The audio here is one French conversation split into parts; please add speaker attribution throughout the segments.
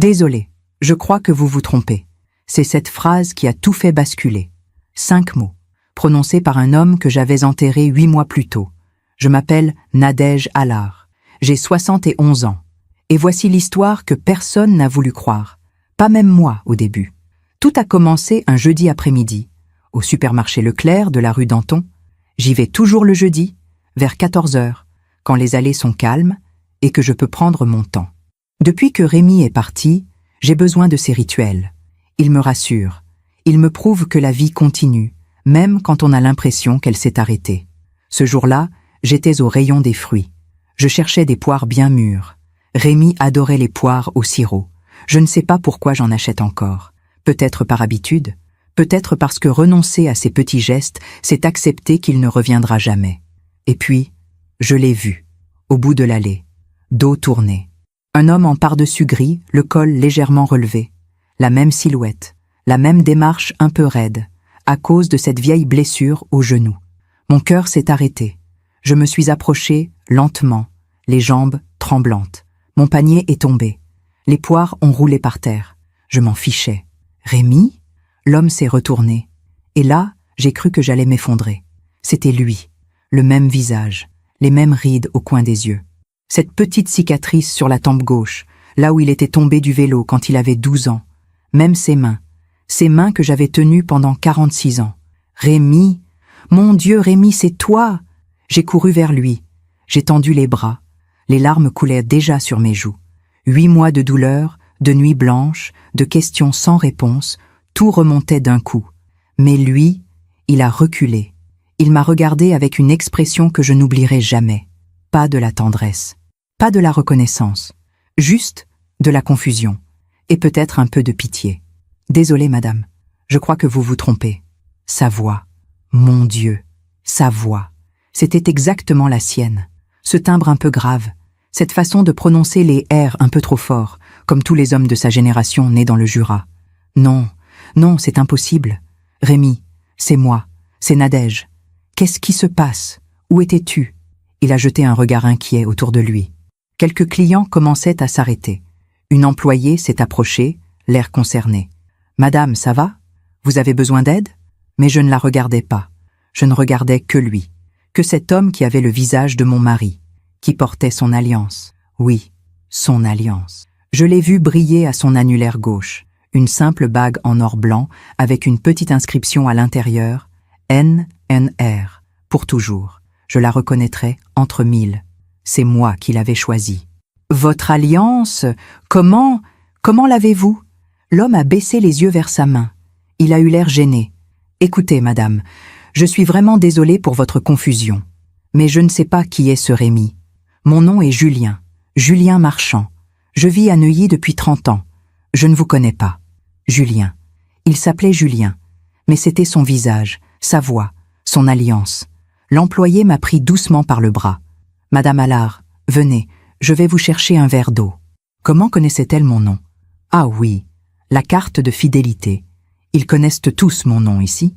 Speaker 1: Désolé, je crois que vous vous trompez. C'est cette phrase qui a tout fait basculer. 5 mots, prononcés par un homme que j'avais enterré 8 mois plus tôt. Je m'appelle Nadège Allard. J'ai 71 ans. Et voici l'histoire que personne n'a voulu croire. Pas même moi au début. Tout a commencé un jeudi après-midi, au supermarché Leclerc de la rue Danton. J'y vais toujours le jeudi, vers 14 heures, quand les allées sont calmes et que je peux prendre mon temps. Depuis que Rémi est parti, j'ai besoin de ces rituels. Ils me rassurent. Ils me prouvent que la vie continue, même quand on a l'impression qu'elle s'est arrêtée. Ce jour-là, j'étais au rayon des fruits. Je cherchais des poires bien mûres. Rémi adorait les poires au sirop. Je ne sais pas pourquoi j'en achète encore. Peut-être par habitude, peut-être parce que renoncer à ces petits gestes, c'est accepter qu'il ne reviendra jamais. Et puis, je l'ai vu, au bout de l'allée, dos tourné. Un homme en pardessus gris, le col légèrement relevé. La même silhouette, la même démarche un peu raide, à cause de cette vieille blessure au genou. Mon cœur s'est arrêté. Je me suis approché lentement, les jambes tremblantes. Mon panier est tombé. Les poires ont roulé par terre. Je m'en fichais. Rémi? L'homme s'est retourné. Et là, j'ai cru que j'allais m'effondrer. C'était lui, le même visage, les mêmes rides au coin des yeux. Cette petite cicatrice sur la tempe gauche, là où il était tombé du vélo quand il avait 12 ans. Même ses mains que j'avais tenues pendant 46 ans. Rémi! Mon Dieu, Rémi, c'est toi! J'ai couru vers lui. J'ai tendu les bras. Les larmes coulaient déjà sur mes joues. 8 mois de douleur, de nuits blanches, de questions sans réponse, tout remontait d'un coup. Mais lui, il a reculé. Il m'a regardé avec une expression que je n'oublierai jamais. Pas de la tendresse, pas de la reconnaissance, juste de la confusion, et peut-être un peu de pitié. Désolée, madame, je crois que vous vous trompez. Sa voix, mon Dieu, sa voix, c'était exactement la sienne. Ce timbre un peu grave, cette façon de prononcer les R un peu trop fort, comme tous les hommes de sa génération nés dans le Jura. Non, non, c'est impossible. Rémi, c'est moi, c'est Nadège. Qu'est-ce qui se passe? Où étais-tu? Il a jeté un regard inquiet autour de lui. Quelques clients commençaient à s'arrêter. Une employée s'est approchée, l'air concerné. « Madame, ça va? Vous avez besoin d'aide ?» Mais je ne la regardais pas. Je ne regardais que lui, que cet homme qui avait le visage de mon mari, qui portait son alliance. Oui, son alliance. Je l'ai vu briller à son annulaire gauche, une simple bague en or blanc avec une petite inscription à l'intérieur, NNR, pour toujours. Je la reconnaîtrai entre 1000. C'est moi qui l'avais choisie. « Votre alliance? Comment l'avez-vous » L'homme a baissé les yeux vers sa main. Il a eu l'air gêné. « Écoutez, madame, je suis vraiment désolé pour votre confusion. Mais je ne sais pas qui est ce Rémi. Mon nom est Julien, Julien Marchand. Je vis à Neuilly depuis 30 ans. Je ne vous connais pas. Julien. Il s'appelait Julien. Mais c'était son visage, sa voix, son alliance. L'employé m'a pris doucement par le bras. « Madame Allard, venez, je vais vous chercher un verre d'eau. » Comment connaissait-elle mon nom? Ah oui, la carte de fidélité. Ils connaissent tous mon nom ici.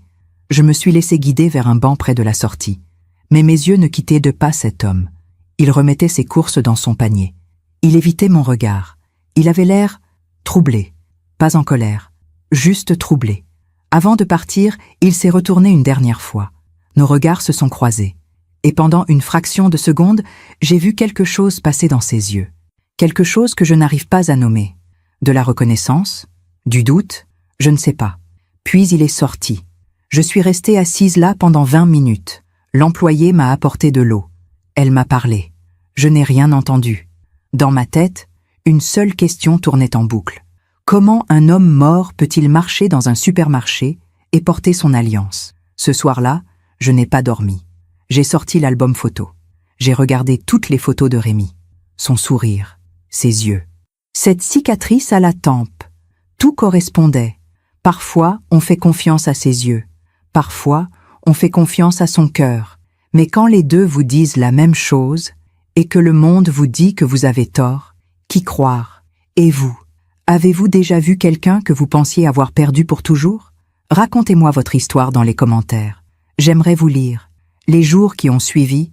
Speaker 1: Je me suis laissé guider vers un banc près de la sortie. Mais mes yeux ne quittaient de pas cet homme. Il remettait ses courses dans son panier. Il évitait mon regard. Il avait l'air troublé, pas en colère, juste troublé. Avant de partir, il s'est retourné une dernière fois. Nos regards se sont croisés. Et pendant une fraction de seconde, j'ai vu quelque chose passer dans ses yeux. Quelque chose que je n'arrive pas à nommer. De la reconnaissance? Du doute? Je ne sais pas. Puis il est sorti. Je suis restée assise là pendant 20 minutes. L'employée m'a apporté de l'eau. Elle m'a parlé. Je n'ai rien entendu. Dans ma tête, une seule question tournait en boucle. Comment un homme mort peut-il marcher dans un supermarché et porter son alliance? Ce soir-là, je n'ai pas dormi. J'ai sorti l'album photo. J'ai regardé toutes les photos de Rémi. Son sourire, ses yeux. Cette cicatrice à la tempe. Tout correspondait. Parfois, on fait confiance à ses yeux. Parfois, on fait confiance à son cœur. Mais quand les deux vous disent la même chose et que le monde vous dit que vous avez tort, qui croire? Et vous? Avez-vous déjà vu quelqu'un que vous pensiez avoir perdu pour toujours? Racontez-moi votre histoire dans les commentaires. J'aimerais vous lire. Les jours qui ont suivi,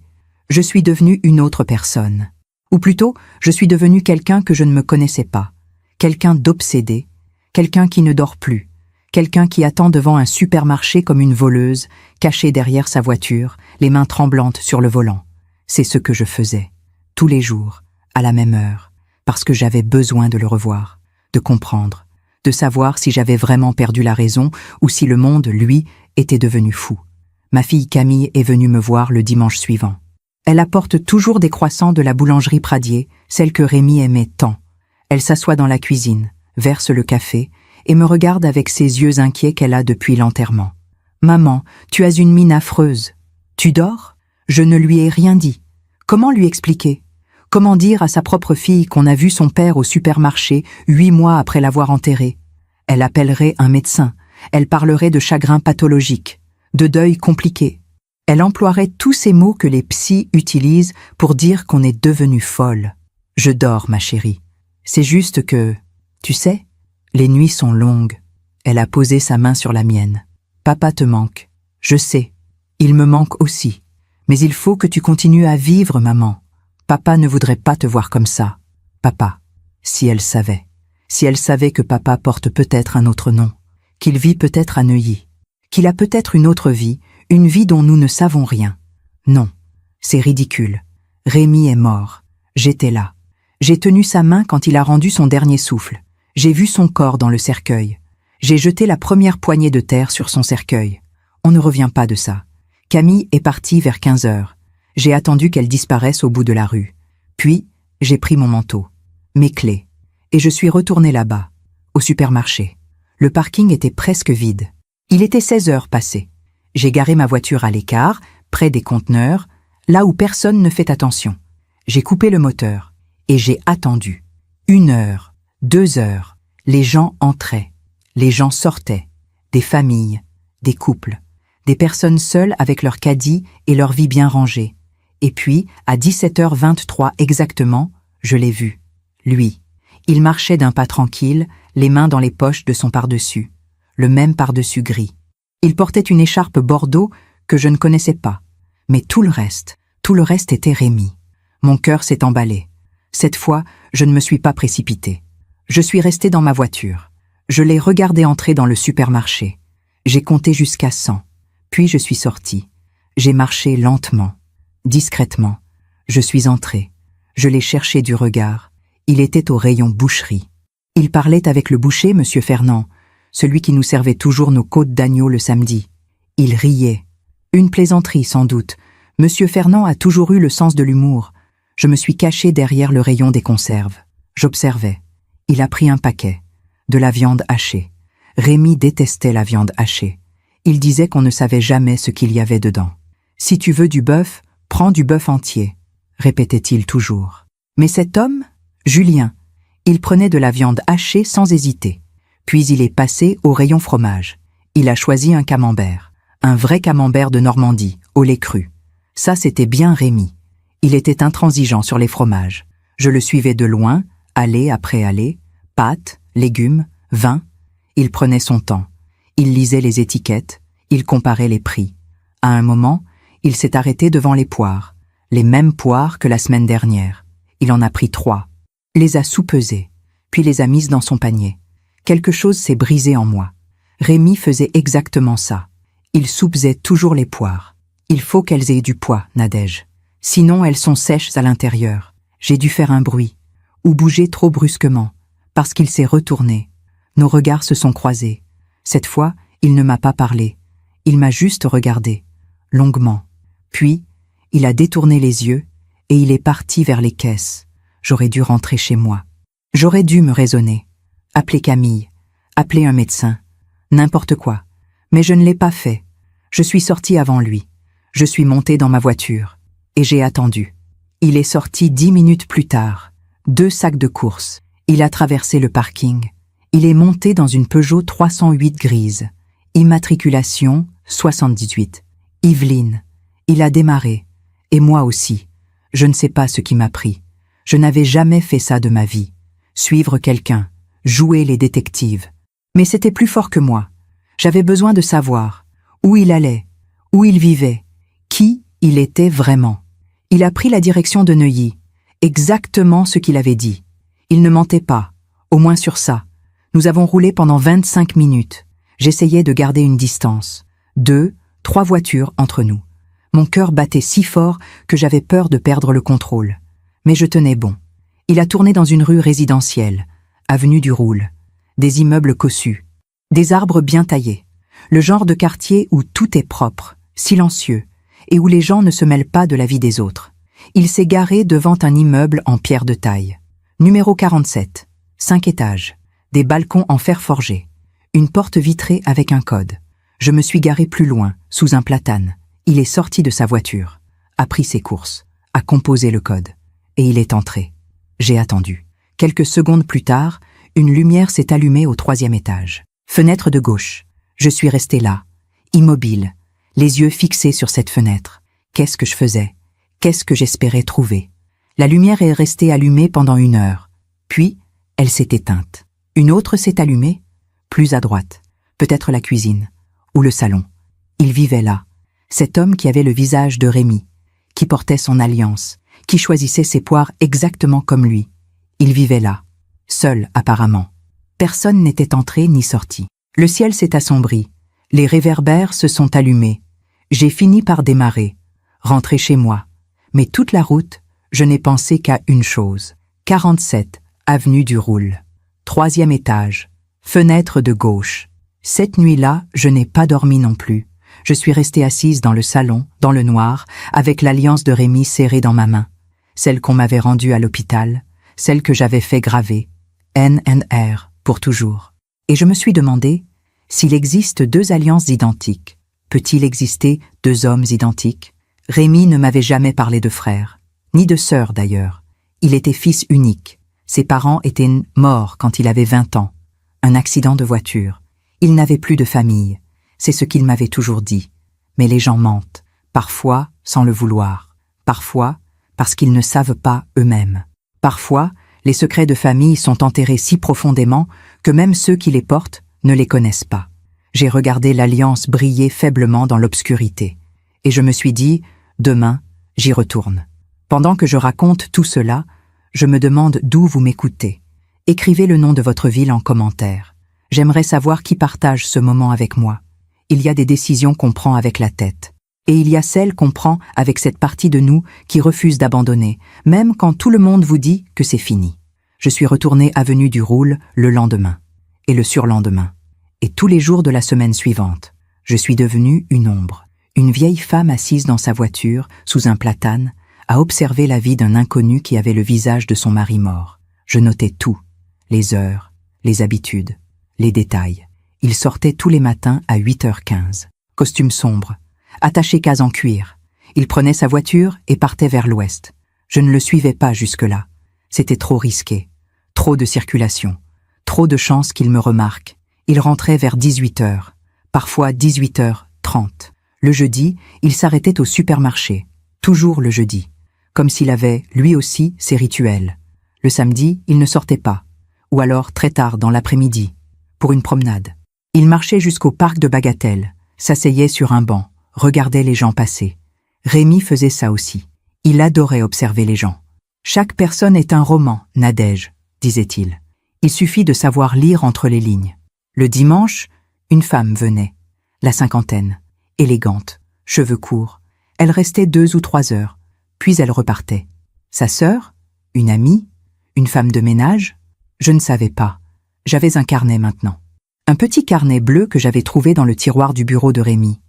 Speaker 1: je suis devenue une autre personne. Ou plutôt, je suis devenue quelqu'un que je ne me connaissais pas. quelqu'un d'obsédé, quelqu'un qui ne dort plus, quelqu'un qui attend devant un supermarché comme une voleuse, cachée derrière sa voiture, les mains tremblantes sur le volant. C'est ce que je faisais, tous les jours, à la même heure, parce que j'avais besoin de le revoir, de comprendre, de savoir si j'avais vraiment perdu la raison ou si le monde, lui, était devenu fou. Ma fille Camille est venue me voir le dimanche suivant. Elle apporte toujours des croissants de la boulangerie Pradier, celle que Rémi aimait tant. Elle s'assoit dans la cuisine, verse le café et me regarde avec ses yeux inquiets qu'elle a depuis l'enterrement. « Maman, tu as une mine affreuse. Tu dors ? Je ne lui ai rien dit. Comment lui expliquer ? Comment dire à sa propre fille qu'on a vu son père au supermarché 8 mois après l'avoir enterré ? Elle appellerait un médecin, elle parlerait de chagrin pathologique, de deuil compliqué. Elle emploierait tous ces mots que les psys utilisent pour dire qu'on est devenu folle. Je dors, ma chérie. C'est juste que, tu sais, les nuits sont longues. Elle a posé sa main sur la mienne. Papa te manque. Je sais. Il me manque aussi. Mais il faut que tu continues à vivre, maman. Papa ne voudrait pas te voir comme ça. Papa, si elle savait que papa porte peut-être un autre nom, qu'il vit peut-être à Neuilly, qu'il a peut-être une autre vie, une vie dont nous ne savons rien. Non, c'est ridicule. Rémi est mort. J'étais là. J'ai tenu sa main quand il a rendu son dernier souffle. J'ai vu son corps dans le cercueil. J'ai jeté la première poignée de terre sur son cercueil. On ne revient pas de ça. Camille est partie vers 15 heures. J'ai attendu qu'elle disparaisse au bout de la rue. Puis, j'ai pris mon manteau, mes clés, et je suis retourné là-bas, au supermarché. Le parking était presque vide. Il était 16 heures passées. J'ai garé ma voiture à l'écart, près des conteneurs, là où personne ne fait attention. J'ai coupé le moteur, et j'ai attendu. 1 heure, 2 heures, les gens entraient, les gens sortaient, des familles, des couples, des personnes seules avec leur caddie et leur vie bien rangée. Et puis, à 17h23 exactement, je l'ai vu. Lui, il marchait d'un pas tranquille, les mains dans les poches de son pardessus, le même pardessus gris. Il portait une écharpe bordeaux que je ne connaissais pas. Mais tout le reste était Rémi. Mon cœur s'est emballé. Cette fois, je ne me suis pas précipitée. Je suis restée dans ma voiture. Je l'ai regardé entrer dans le supermarché. J'ai compté jusqu'à 100. Puis je suis sortie. J'ai marché lentement, discrètement. Je suis entrée. Je l'ai cherché du regard. Il était au rayon boucherie. Il parlait avec le boucher, Monsieur Fernand, celui qui nous servait toujours nos côtes d'agneau le samedi. Il riait. Une plaisanterie, sans doute. Monsieur Fernand a toujours eu le sens de l'humour. Je me suis cachée derrière le rayon des conserves. J'observais. Il a pris un paquet. De la viande hachée. Rémi détestait la viande hachée. Il disait qu'on ne savait jamais ce qu'il y avait dedans. « Si tu veux du bœuf, prends du bœuf entier », répétait-il toujours. Mais cet homme, Julien, il prenait de la viande hachée sans hésiter. Puis il est passé au rayon fromage. Il a choisi un camembert. Un vrai camembert de Normandie, au lait cru. Ça, c'était bien Rémi. Il était intransigeant sur les fromages. Je le suivais de loin, allée après allée, pâtes, légumes, vin. Il prenait son temps. Il lisait les étiquettes, il comparait les prix. À un moment, il s'est arrêté devant les poires, les mêmes poires que la semaine dernière. Il en a pris 3, les a soupesées, puis les a mises dans son panier. Quelque chose s'est brisé en moi. Rémi faisait exactement ça. Il soupesait toujours les poires. Il faut qu'elles aient du poids, Nadège. Sinon, elles sont sèches à l'intérieur. J'ai dû faire un bruit, ou bouger trop brusquement, parce qu'il s'est retourné. Nos regards se sont croisés. Cette fois, il ne m'a pas parlé. Il m'a juste regardé, longuement. Puis, il a détourné les yeux et il est parti vers les caisses. J'aurais dû rentrer chez moi. J'aurais dû me raisonner. Appeler Camille, appeler un médecin, n'importe quoi. Mais je ne l'ai pas fait. Je suis sortie avant lui. Je suis montée dans ma voiture. Et j'ai attendu. Il est sorti 10 minutes plus tard. 2 sacs de courses. Il a traversé le parking. Il est monté dans une Peugeot 308 grise. Immatriculation 78. Yveline. Il a démarré. Et moi aussi. Je ne sais pas ce qui m'a pris. Je n'avais jamais fait ça de ma vie. Suivre quelqu'un. Jouer les détectives. Mais c'était plus fort que moi. J'avais besoin de savoir où il allait, où il vivait, qui il était vraiment. Il a pris la direction de Neuilly. Exactement ce qu'il avait dit. Il ne mentait pas. Au moins sur ça. Nous avons roulé pendant 25 minutes. J'essayais de garder une distance. 2, 3 voitures entre nous. Mon cœur battait si fort que j'avais peur de perdre le contrôle. Mais je tenais bon. Il a tourné dans une rue résidentielle, avenue du Roule. Des immeubles cossus. Des arbres bien taillés. Le genre de quartier où tout est propre, silencieux, et où les gens ne se mêlent pas de la vie des autres. Il s'est garé devant un immeuble en pierre de taille. Numéro 47, 5 étages, des balcons en fer forgé, une porte vitrée avec un code. Je me suis garé plus loin, sous un platane. Il est sorti de sa voiture, a pris ses courses, a composé le code, et il est entré. J'ai attendu. Quelques secondes plus tard, une lumière s'est allumée au 3e étage. Fenêtre de gauche. Je suis resté là, immobile, les yeux fixés sur cette fenêtre. Qu'est-ce que je faisais? Qu'est-ce que j'espérais trouver? La lumière est restée allumée pendant 1 heure. Puis, elle s'est éteinte. Une autre s'est allumée, plus à droite. Peut-être la cuisine, ou le salon. Il vivait là. Cet homme qui avait le visage de Rémi, qui portait son alliance, qui choisissait ses poires exactement comme lui. Il vivait là, seul apparemment. Personne n'était entré ni sorti. Le ciel s'est assombri, les réverbères se sont allumés. J'ai fini par démarrer, rentrer chez moi. Mais toute la route, je n'ai pensé qu'à une chose. 47, avenue du Roule. 3e étage, fenêtre de gauche. Cette nuit-là, je n'ai pas dormi non plus. Je suis restée assise dans le salon, dans le noir, avec l'alliance de Rémi serrée dans ma main. Celle qu'on m'avait rendue à l'hôpital, celle que j'avais fait graver. N.N.R. pour toujours. Et je me suis demandé, s'il existe 2 alliances identiques, peut-il exister 2 hommes identiques? Rémi ne m'avait jamais parlé de frère, ni de sœur d'ailleurs. Il était fils unique. Ses parents étaient morts quand il avait 20 ans. Un accident de voiture. Il n'avait plus de famille. C'est ce qu'il m'avait toujours dit. Mais les gens mentent, parfois sans le vouloir, parfois parce qu'ils ne savent pas eux-mêmes. Parfois, les secrets de famille sont enterrés si profondément que même ceux qui les portent ne les connaissent pas. J'ai regardé l'alliance briller faiblement dans l'obscurité, et je me suis dit, demain, j'y retourne. Pendant que je raconte tout cela, je me demande d'où vous m'écoutez. Écrivez le nom de votre ville en commentaire. J'aimerais savoir qui partage ce moment avec moi. Il y a des décisions qu'on prend avec la tête. Et il y a celles qu'on prend avec cette partie de nous qui refuse d'abandonner, même quand tout le monde vous dit que c'est fini. Je suis retourné avenue du Roule le lendemain, et le surlendemain, et tous les jours de la semaine suivante. Je suis devenue une ombre, une vieille femme assise dans sa voiture, sous un platane, à observer la vie d'un inconnu qui avait le visage de son mari mort. Je notais tout, les heures, les habitudes, les détails. Il sortait tous les matins à 8h15, costume sombre, attaché case en cuir. Il prenait sa voiture et partait vers l'ouest. Je ne le suivais pas jusque-là. C'était trop risqué. Trop de circulation. Trop de chances qu'il me remarque. Il rentrait vers 18h, parfois 18h30. Le jeudi, il s'arrêtait au supermarché. Toujours le jeudi. Comme s'il avait, lui aussi, ses rituels. Le samedi, il ne sortait pas. Ou alors très tard dans l'après-midi, pour une promenade. Il marchait jusqu'au parc de Bagatelle, s'asseyait sur un banc, regardait les gens passer. Rémi faisait ça aussi. Il adorait observer les gens. Chaque personne est un roman, Nadège, disait-il. Il suffit de savoir lire entre les lignes. Le dimanche, une femme venait, la cinquantaine, élégante, cheveux courts. Elle restait 2 ou 3 heures, puis elle repartait. Sa sœur, une amie, une femme de ménage, je ne savais pas. J'avais un carnet maintenant. Un petit carnet bleu que j'avais trouvé dans le tiroir du bureau de Rémi.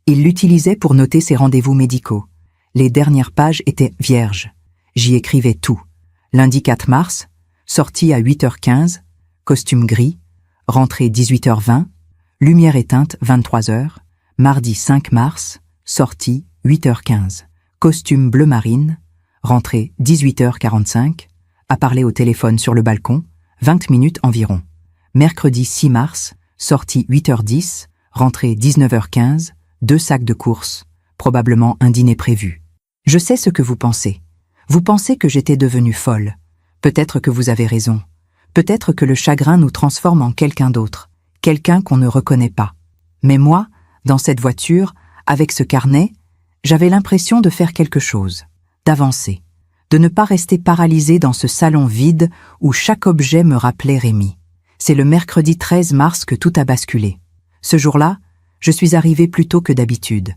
Speaker 1: Il l'utilisait pour noter ses rendez-vous médicaux. Les dernières pages étaient vierges. J'y écrivais tout. Lundi 4 mars, sortie à 8h15, costume gris, rentrée 18h20, lumière éteinte 23h, mardi 5 mars, sortie 8h15, costume bleu marine, rentrée 18h45, à parler au téléphone sur le balcon, 20 minutes environ. Mercredi 6 mars, sortie 8h10, rentrée 19h15, 2 sacs de courses, probablement un dîner prévu. Je sais ce que vous pensez. Vous pensez que j'étais devenue folle. Peut-être que vous avez raison. Peut-être que le chagrin nous transforme en quelqu'un d'autre, quelqu'un qu'on ne reconnaît pas. Mais moi, dans cette voiture, avec ce carnet, j'avais l'impression de faire quelque chose, d'avancer, de ne pas rester paralysée dans ce salon vide où chaque objet me rappelait Rémi. C'est le mercredi 13 mars que tout a basculé. Ce jour-là, je suis arrivée plus tôt que d'habitude.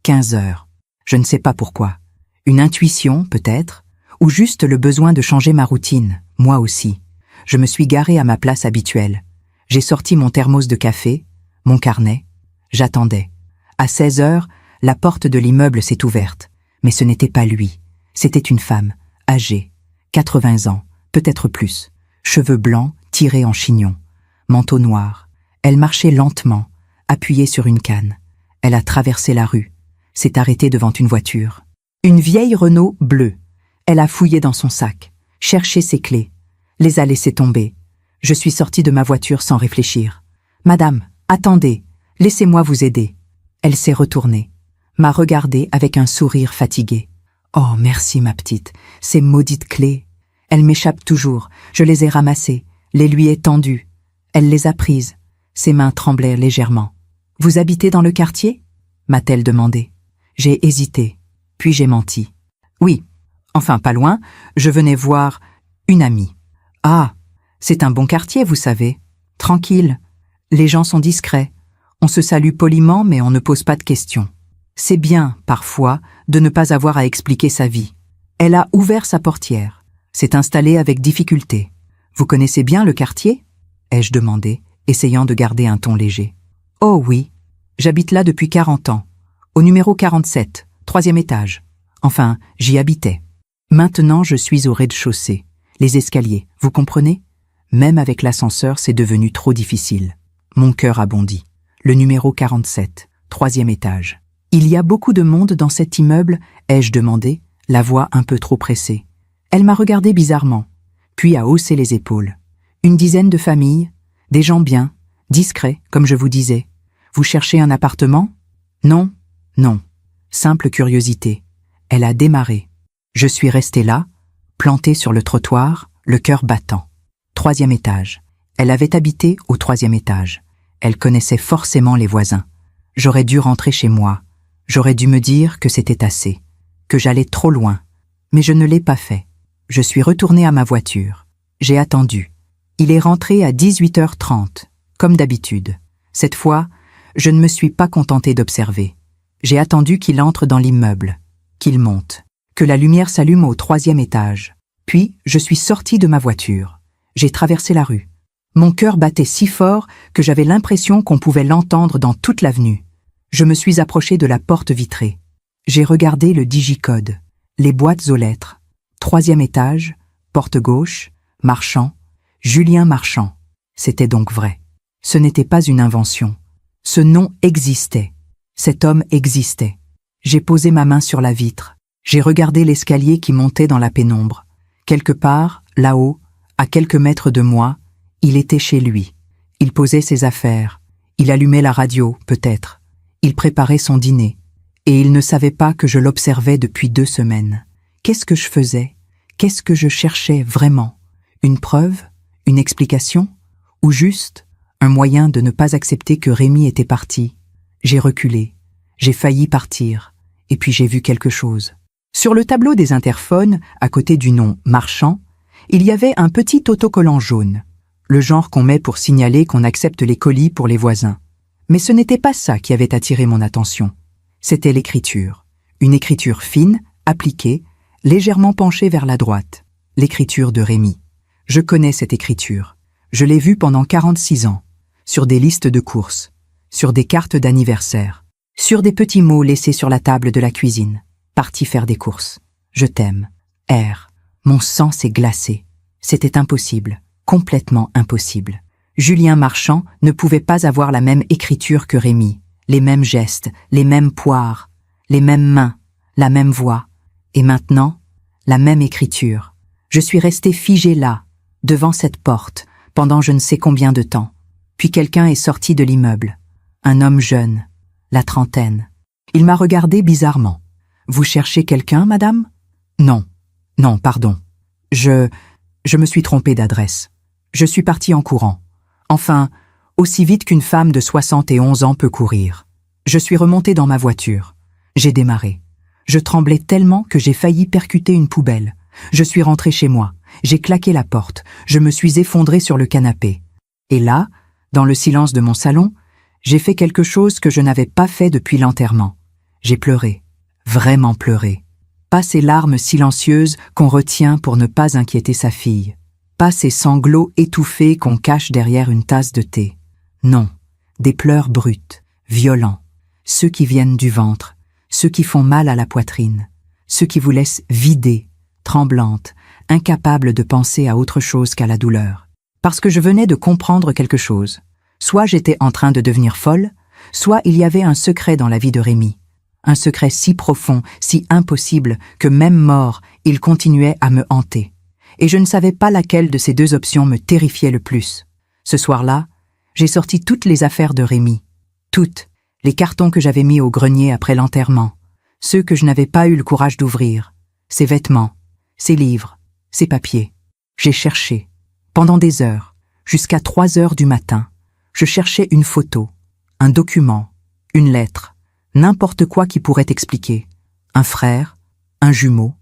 Speaker 1: 15 heures. Je ne sais pas pourquoi. Une intuition, peut-être, ou juste le besoin de changer ma routine, moi aussi. Je me suis garée à ma place habituelle. J'ai sorti mon thermos de café, mon carnet. J'attendais. À 16 heures, la porte de l'immeuble s'est ouverte. Mais ce n'était pas lui. C'était une femme, âgée, 80 ans, peut-être plus. Cheveux blancs, tirés en chignon. Manteau noir. Elle marchait lentement, appuyée sur une canne. Elle a traversé la rue, s'est arrêtée devant une voiture. Une vieille Renault bleue. Elle a fouillé dans son sac, cherché ses clés, les a laissées tomber. Je suis sortie de ma voiture sans réfléchir. « Madame, attendez, laissez-moi vous aider. » Elle s'est retournée, m'a regardée avec un sourire fatigué. « Oh, merci ma petite, ces maudites clés. Elles m'échappent toujours, je les ai ramassées, les lui ai tendues. Elle les a prises. » Ses mains tremblaient légèrement. « Vous habitez dans le quartier ?» m'a-t-elle demandé. J'ai hésité, puis j'ai menti. « Oui, enfin pas loin, je venais voir une amie. »« Ah, c'est un bon quartier, vous savez. Tranquille. Les gens sont discrets. On se salue poliment, mais on ne pose pas de questions. C'est bien, parfois, de ne pas avoir à expliquer sa vie. » Elle a ouvert sa portière, s'est installée avec difficulté. « Vous connaissez bien le quartier ?» ai-je demandé, essayant de garder un ton léger. « Oh oui, j'habite là depuis 40 ans, au numéro 47, 3e étage. Enfin, j'y habitais. Maintenant, je suis au rez-de-chaussée. Les escaliers, vous comprenez? Même avec l'ascenseur, c'est devenu trop difficile. Mon cœur a bondi. Le numéro 47, 3e étage. Il y a beaucoup de monde dans cet immeuble, ai-je demandé, la voix un peu trop pressée. Elle m'a regardé bizarrement, puis a haussé les épaules. Une dizaine de familles, des gens bien, discrets, comme je vous disais. Vous cherchez un appartement? Non, non. Simple curiosité. Elle a démarré. Je suis restée là, plantée sur le trottoir, le cœur battant. 3e étage. Elle avait habité au 3e étage. Elle connaissait forcément les voisins. J'aurais dû rentrer chez moi. J'aurais dû me dire que c'était assez, que j'allais trop loin. Mais je ne l'ai pas fait. Je suis retournée à ma voiture. J'ai attendu. Il est rentré à 18h30, comme d'habitude. Cette fois, je ne me suis pas contentée d'observer. J'ai attendu qu'il entre dans l'immeuble, qu'il monte, que la lumière s'allume au 3e étage. Puis, je suis sortie de ma voiture. J'ai traversé la rue. Mon cœur battait si fort que j'avais l'impression qu'on pouvait l'entendre dans toute l'avenue. Je me suis approchée de la porte vitrée. J'ai regardé le digicode, les boîtes aux lettres. 3e étage, porte gauche, Marchand, Julien Marchand. C'était donc vrai. Ce n'était pas une invention. Ce nom existait. Cet homme existait. J'ai posé ma main sur la vitre. J'ai regardé l'escalier qui montait dans la pénombre. Quelque part, là-haut, à quelques mètres de moi, il était chez lui. Il posait ses affaires. Il allumait la radio, peut-être. Il préparait son dîner. Et il ne savait pas que je l'observais depuis 2 semaines. Qu'est-ce que je faisais? Qu'est-ce que je cherchais vraiment? Une preuve? Une explication? Ou juste un moyen de ne pas accepter que Rémi était parti? J'ai reculé. J'ai failli partir. Et puis j'ai vu quelque chose. Sur le tableau des interphones, à côté du nom « Marchand », il y avait un petit autocollant jaune, le genre qu'on met pour signaler qu'on accepte les colis pour les voisins. Mais ce n'était pas ça qui avait attiré mon attention. C'était l'écriture. Une écriture fine, appliquée, légèrement penchée vers la droite. L'écriture de Rémi. Je connais cette écriture. Je l'ai vue pendant 46 ans, sur des listes de courses, sur des cartes d'anniversaire, sur des petits mots laissés sur la table de la cuisine. Parti faire des courses. Je t'aime. R. Mon sang s'est glacé. C'était impossible, complètement impossible. Julien Marchand ne pouvait pas avoir la même écriture que Rémi, les mêmes gestes, les mêmes poires, les mêmes mains, la même voix. Et maintenant, la même écriture. Je suis restée figée là, devant cette porte, pendant je ne sais combien de temps. Puis quelqu'un est sorti de l'immeuble. Un homme jeune, la trentaine. Il m'a regardé bizarrement. « Vous cherchez quelqu'un, madame ?»« Non. Non, pardon. Je me suis trompée d'adresse. Je suis partie en courant. Enfin, aussi vite qu'une femme de 71 ans peut courir. Je suis remontée dans ma voiture. J'ai démarré. Je tremblais tellement que j'ai failli percuter une poubelle. Je suis rentrée chez moi, j'ai claqué la porte, je me suis effondrée sur le canapé. Et là, dans le silence de mon salon, j'ai fait quelque chose que je n'avais pas fait depuis l'enterrement. J'ai pleuré, vraiment pleuré. Pas ces larmes silencieuses qu'on retient pour ne pas inquiéter sa fille. Pas ces sanglots étouffés qu'on cache derrière une tasse de thé. Non, des pleurs bruts, violents, ceux qui viennent du ventre, ceux qui font mal à la poitrine, ceux qui vous laissent vider, tremblante, incapable de penser à autre chose qu'à la douleur. Parce que je venais de comprendre quelque chose. Soit j'étais en train de devenir folle, soit il y avait un secret dans la vie de Rémi. Un secret si profond, si impossible, que même mort, il continuait à me hanter. Et je ne savais pas laquelle de ces deux options me terrifiait le plus. Ce soir-là, j'ai sorti toutes les affaires de Rémi. Toutes. Les cartons que j'avais mis au grenier après l'enterrement. Ceux que je n'avais pas eu le courage d'ouvrir. Ses vêtements, ses livres, ses papiers. J'ai cherché. Pendant des heures, jusqu'à 3 heures du matin, je cherchais une photo, un document, une lettre, n'importe quoi qui pourrait expliquer. Un frère, un jumeau,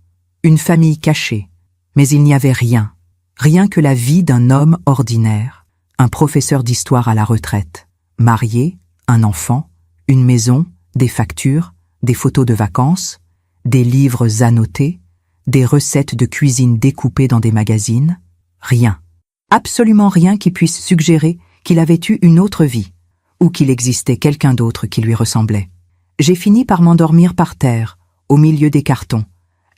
Speaker 1: une famille cachée. Mais il n'y avait rien. Rien que la vie d'un homme ordinaire, un professeur d'histoire à la retraite, marié, un enfant, une maison, des factures, des photos de vacances, des livres annotés, des recettes de cuisine découpées dans des magazines. Rien. Absolument rien qui puisse suggérer qu'il avait eu une autre vie, ou qu'il existait quelqu'un d'autre qui lui ressemblait. J'ai fini par m'endormir par terre, au milieu des cartons,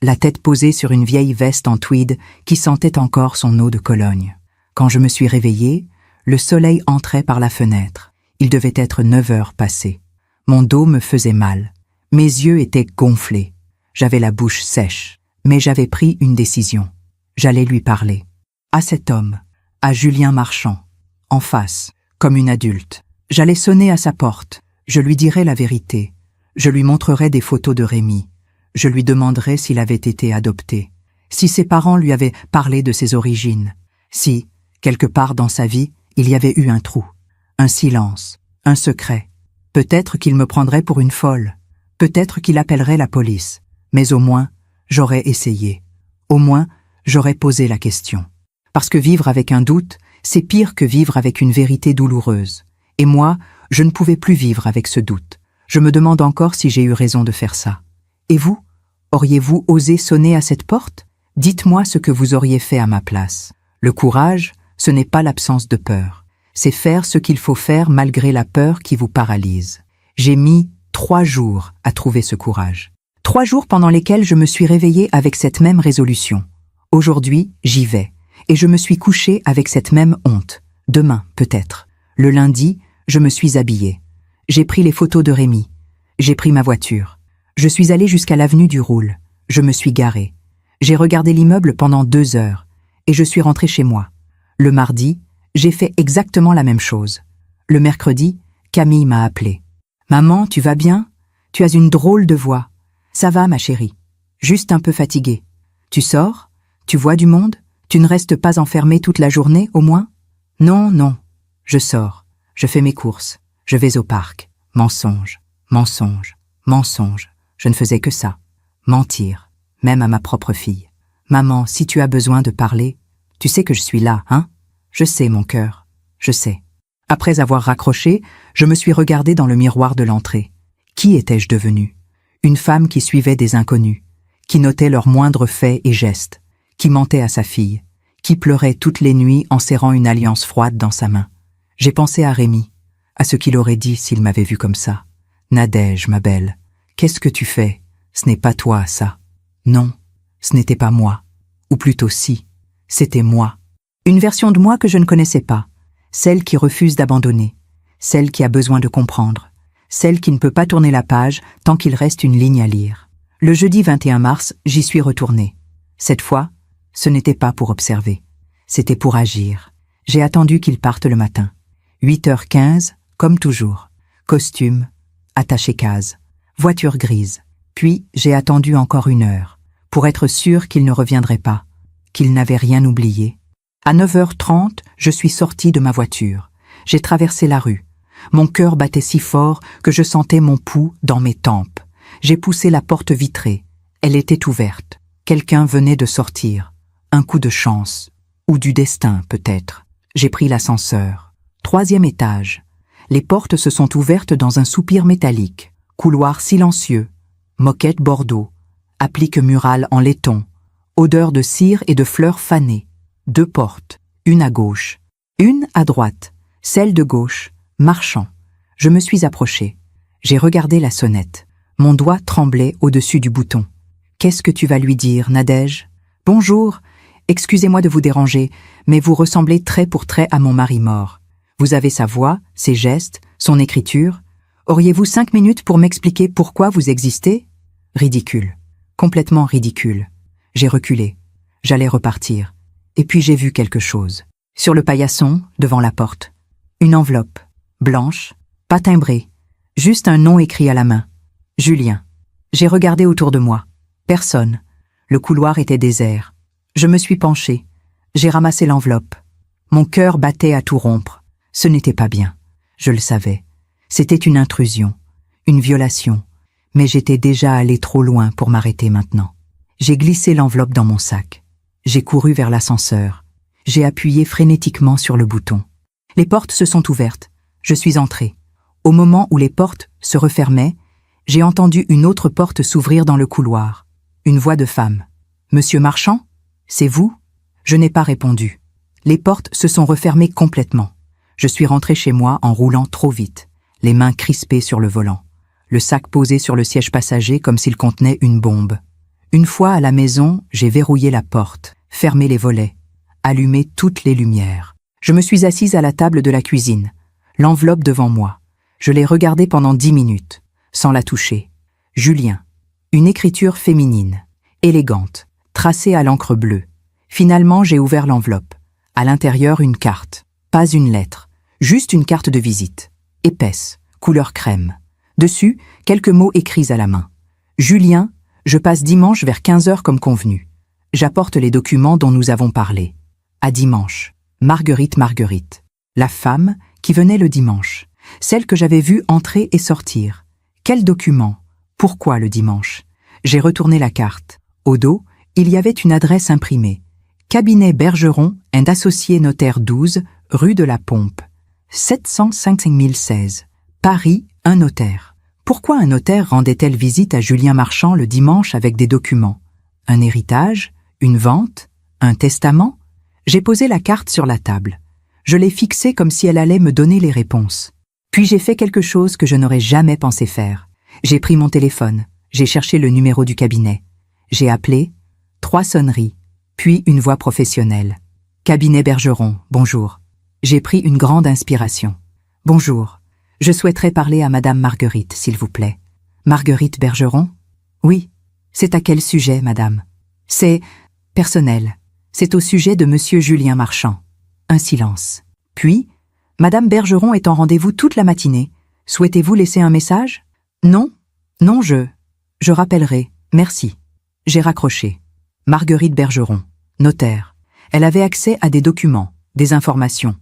Speaker 1: la tête posée sur une vieille veste en tweed qui sentait encore son eau de Cologne. Quand je me suis réveillée, le soleil entrait par la fenêtre. Il devait être 9 heures passées. Mon dos me faisait mal. Mes yeux étaient gonflés. J'avais la bouche sèche. Mais j'avais pris une décision. J'allais lui parler. À cet homme, à Julien Marchand, en face, comme une adulte. J'allais sonner à sa porte. Je lui dirais la vérité. Je lui montrerais des photos de Rémi. Je lui demanderais s'il avait été adopté. Si ses parents lui avaient parlé de ses origines. Si, quelque part dans sa vie, il y avait eu un trou. Un silence. Un secret. Peut-être qu'il me prendrait pour une folle. Peut-être qu'il appellerait la police. Mais au moins, j'aurais essayé. Au moins, j'aurais posé la question. Parce que vivre avec un doute, c'est pire que vivre avec une vérité douloureuse. Et moi, je ne pouvais plus vivre avec ce doute. Je me demande encore si j'ai eu raison de faire ça. Et vous? Auriez-vous osé sonner à cette porte? Dites-moi ce que vous auriez fait à ma place. Le courage, ce n'est pas l'absence de peur. C'est faire ce qu'il faut faire malgré la peur qui vous paralyse. J'ai mis 3 jours à trouver ce courage. 3 jours pendant lesquels je me suis réveillée avec cette même résolution. Aujourd'hui, j'y vais. Et je me suis couchée avec cette même honte. Demain, peut-être. Le lundi, je me suis habillée. J'ai pris les photos de Rémi. J'ai pris ma voiture. Je suis allée jusqu'à l'avenue du Roule. Je me suis garée. J'ai regardé l'immeuble pendant 2 heures. Et je suis rentrée chez moi. Le mardi, j'ai fait exactement la même chose. Le mercredi, Camille m'a appelée. « Maman, tu vas bien? Tu as une drôle de voix. »« Ça va, ma chérie. Juste un peu fatiguée. Tu sors? Tu vois du monde? Tu ne restes pas enfermée toute la journée, au moins? »« Non, non. Je sors. Je fais mes courses. Je vais au parc. Mensonge, mensonge, mensonge. Je ne faisais que ça. Mentir, même à ma propre fille. Maman, si tu as besoin de parler, tu sais que je suis là, hein? Je sais, mon cœur. Je sais. » Après avoir raccroché, je me suis regardée dans le miroir de l'entrée. Qui étais-je devenue? Une femme qui suivait des inconnus, qui notait leurs moindres faits et gestes, qui mentait à sa fille, qui pleurait toutes les nuits en serrant une alliance froide dans sa main. J'ai pensé à Rémi, à ce qu'il aurait dit s'il m'avait vue comme ça. « Nadège, ma belle, qu'est-ce que tu fais? Ce n'est pas toi, ça. » Non, ce n'était pas moi. Ou plutôt si, c'était moi. Une version de moi que je ne connaissais pas. Celle qui refuse d'abandonner. Celle qui a besoin de comprendre. Celle qui ne peut pas tourner la page tant qu'il reste une ligne à lire. Le jeudi 21 mars, j'y suis retournée. Cette fois, ce n'était pas pour observer. C'était pour agir. J'ai attendu qu'il parte le matin. 8h15, comme toujours. Costume, attaché case, voiture grise. Puis, j'ai attendu encore 1 heure, pour être sûre qu'il ne reviendrait pas, qu'il n'avait rien oublié. À 9h30, je suis sortie de ma voiture. J'ai traversé la rue. Mon cœur battait si fort que je sentais mon pouls dans mes tempes. J'ai poussé la porte vitrée. Elle était ouverte. Quelqu'un venait de sortir. Un coup de chance. Ou du destin, peut-être. J'ai pris l'ascenseur. 3e étage. Les portes se sont ouvertes dans un soupir métallique. Couloir silencieux. Moquette bordeaux. Applique murale en laiton. Odeur de cire et de fleurs fanées. 2 portes. Une à gauche. Une à droite. Celle de gauche. Marchand. Je me suis approché. J'ai regardé la sonnette. Mon doigt tremblait au-dessus du bouton. Qu'est-ce que tu vas lui dire, Nadège? Bonjour. Excusez-moi de vous déranger, mais vous ressemblez trait pour trait à mon mari mort. Vous avez sa voix, ses gestes, son écriture. Auriez-vous 5 minutes pour m'expliquer pourquoi vous existez? Ridicule. Complètement ridicule. J'ai reculé. J'allais repartir. Et puis j'ai vu quelque chose. Sur le paillasson, devant la porte. Une enveloppe. Blanche. Pas timbrée. Juste un nom écrit à la main. Julien. J'ai regardé autour de moi. Personne. Le couloir était désert. Je me suis penché. J'ai ramassé l'enveloppe. Mon cœur battait à tout rompre. Ce n'était pas bien. Je le savais. C'était une intrusion. Une violation. Mais j'étais déjà allé trop loin pour m'arrêter maintenant. J'ai glissé l'enveloppe dans mon sac. J'ai couru vers l'ascenseur. J'ai appuyé frénétiquement sur le bouton. Les portes se sont ouvertes. Je suis entré. Au moment où les portes se refermaient, j'ai entendu une autre porte s'ouvrir dans le couloir. Une voix de femme. « Monsieur Marchand? C'est vous ?» Je n'ai pas répondu. Les portes se sont refermées complètement. Je suis rentré chez moi en roulant trop vite, les mains crispées sur le volant, le sac posé sur le siège passager comme s'il contenait une bombe. Une fois à la maison, j'ai verrouillé la porte, fermé les volets, allumé toutes les lumières. Je me suis assise à la table de la cuisine, l'enveloppe devant moi. Je l'ai regardée pendant 10 minutes, sans la toucher. Julien. Une écriture féminine, élégante, tracée à l'encre bleue. Finalement, j'ai ouvert l'enveloppe. À l'intérieur, une carte. Pas une lettre, juste une carte de visite. Épaisse, couleur crème. Dessus, quelques mots écrits à la main. Julien, je passe dimanche vers 15h comme convenu. J'apporte les documents dont nous avons parlé. À dimanche. Marguerite. La femme qui venait le dimanche. Celle que j'avais vue entrer et sortir. Quel document? Pourquoi le dimanche? J'ai retourné la carte. Au dos, il y avait une adresse imprimée. Cabinet Bergeron and Associés Notaire 12, rue de la Pompe. 705 016. Paris, un notaire. Pourquoi un notaire rendait-elle visite à Julien Marchand le dimanche avec des documents? Un héritage? Une vente? Un testament? J'ai posé la carte sur la table. Je l'ai fixée comme si elle allait me donner les réponses. Puis j'ai fait quelque chose que je n'aurais jamais pensé faire. J'ai pris mon téléphone, j'ai cherché le numéro du cabinet. J'ai appelé, 3 sonneries, puis une voix professionnelle. Cabinet Bergeron, bonjour. J'ai pris une grande inspiration. Bonjour, je souhaiterais parler à Madame Marguerite, s'il vous plaît. Marguerite Bergeron? Oui. C'est à quel sujet, madame? C'est personnel. C'est au sujet de Monsieur Julien Marchand. Un silence. Puis, Madame Bergeron est en rendez-vous toute la matinée. Souhaitez-vous laisser un message? Non, je rappellerai, merci. J'ai raccroché. Marguerite Bergeron, notaire. Elle avait accès à des documents, des informations,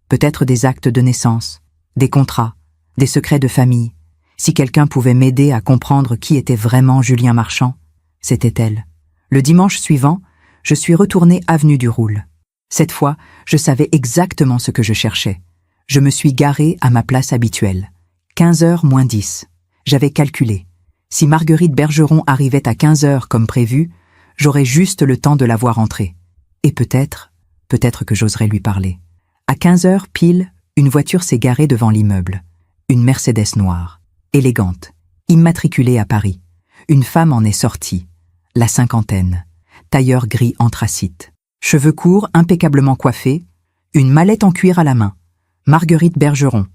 Speaker 1: peut-être des actes de naissance, des contrats, des secrets de famille. Si quelqu'un pouvait m'aider à comprendre qui était vraiment Julien Marchand, c'était elle. Le dimanche suivant, je suis retourné avenue du Roule. Cette fois, je savais exactement ce que je cherchais. Je me suis garé à ma place habituelle. 15h moins 10. J'avais calculé. Si Marguerite Bergeron arrivait à 15h comme prévu, j'aurais juste le temps de la voir entrer. Et peut-être que j'oserais lui parler. À 15h pile, une voiture s'est garée devant l'immeuble. Une Mercedes noire, élégante, immatriculée à Paris. Une femme en est sortie, la cinquantaine, tailleur gris anthracite, cheveux courts impeccablement coiffés, une mallette en cuir à la main. Marguerite Bergeron.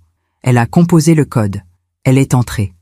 Speaker 1: Elle a composé le code. Elle est entrée.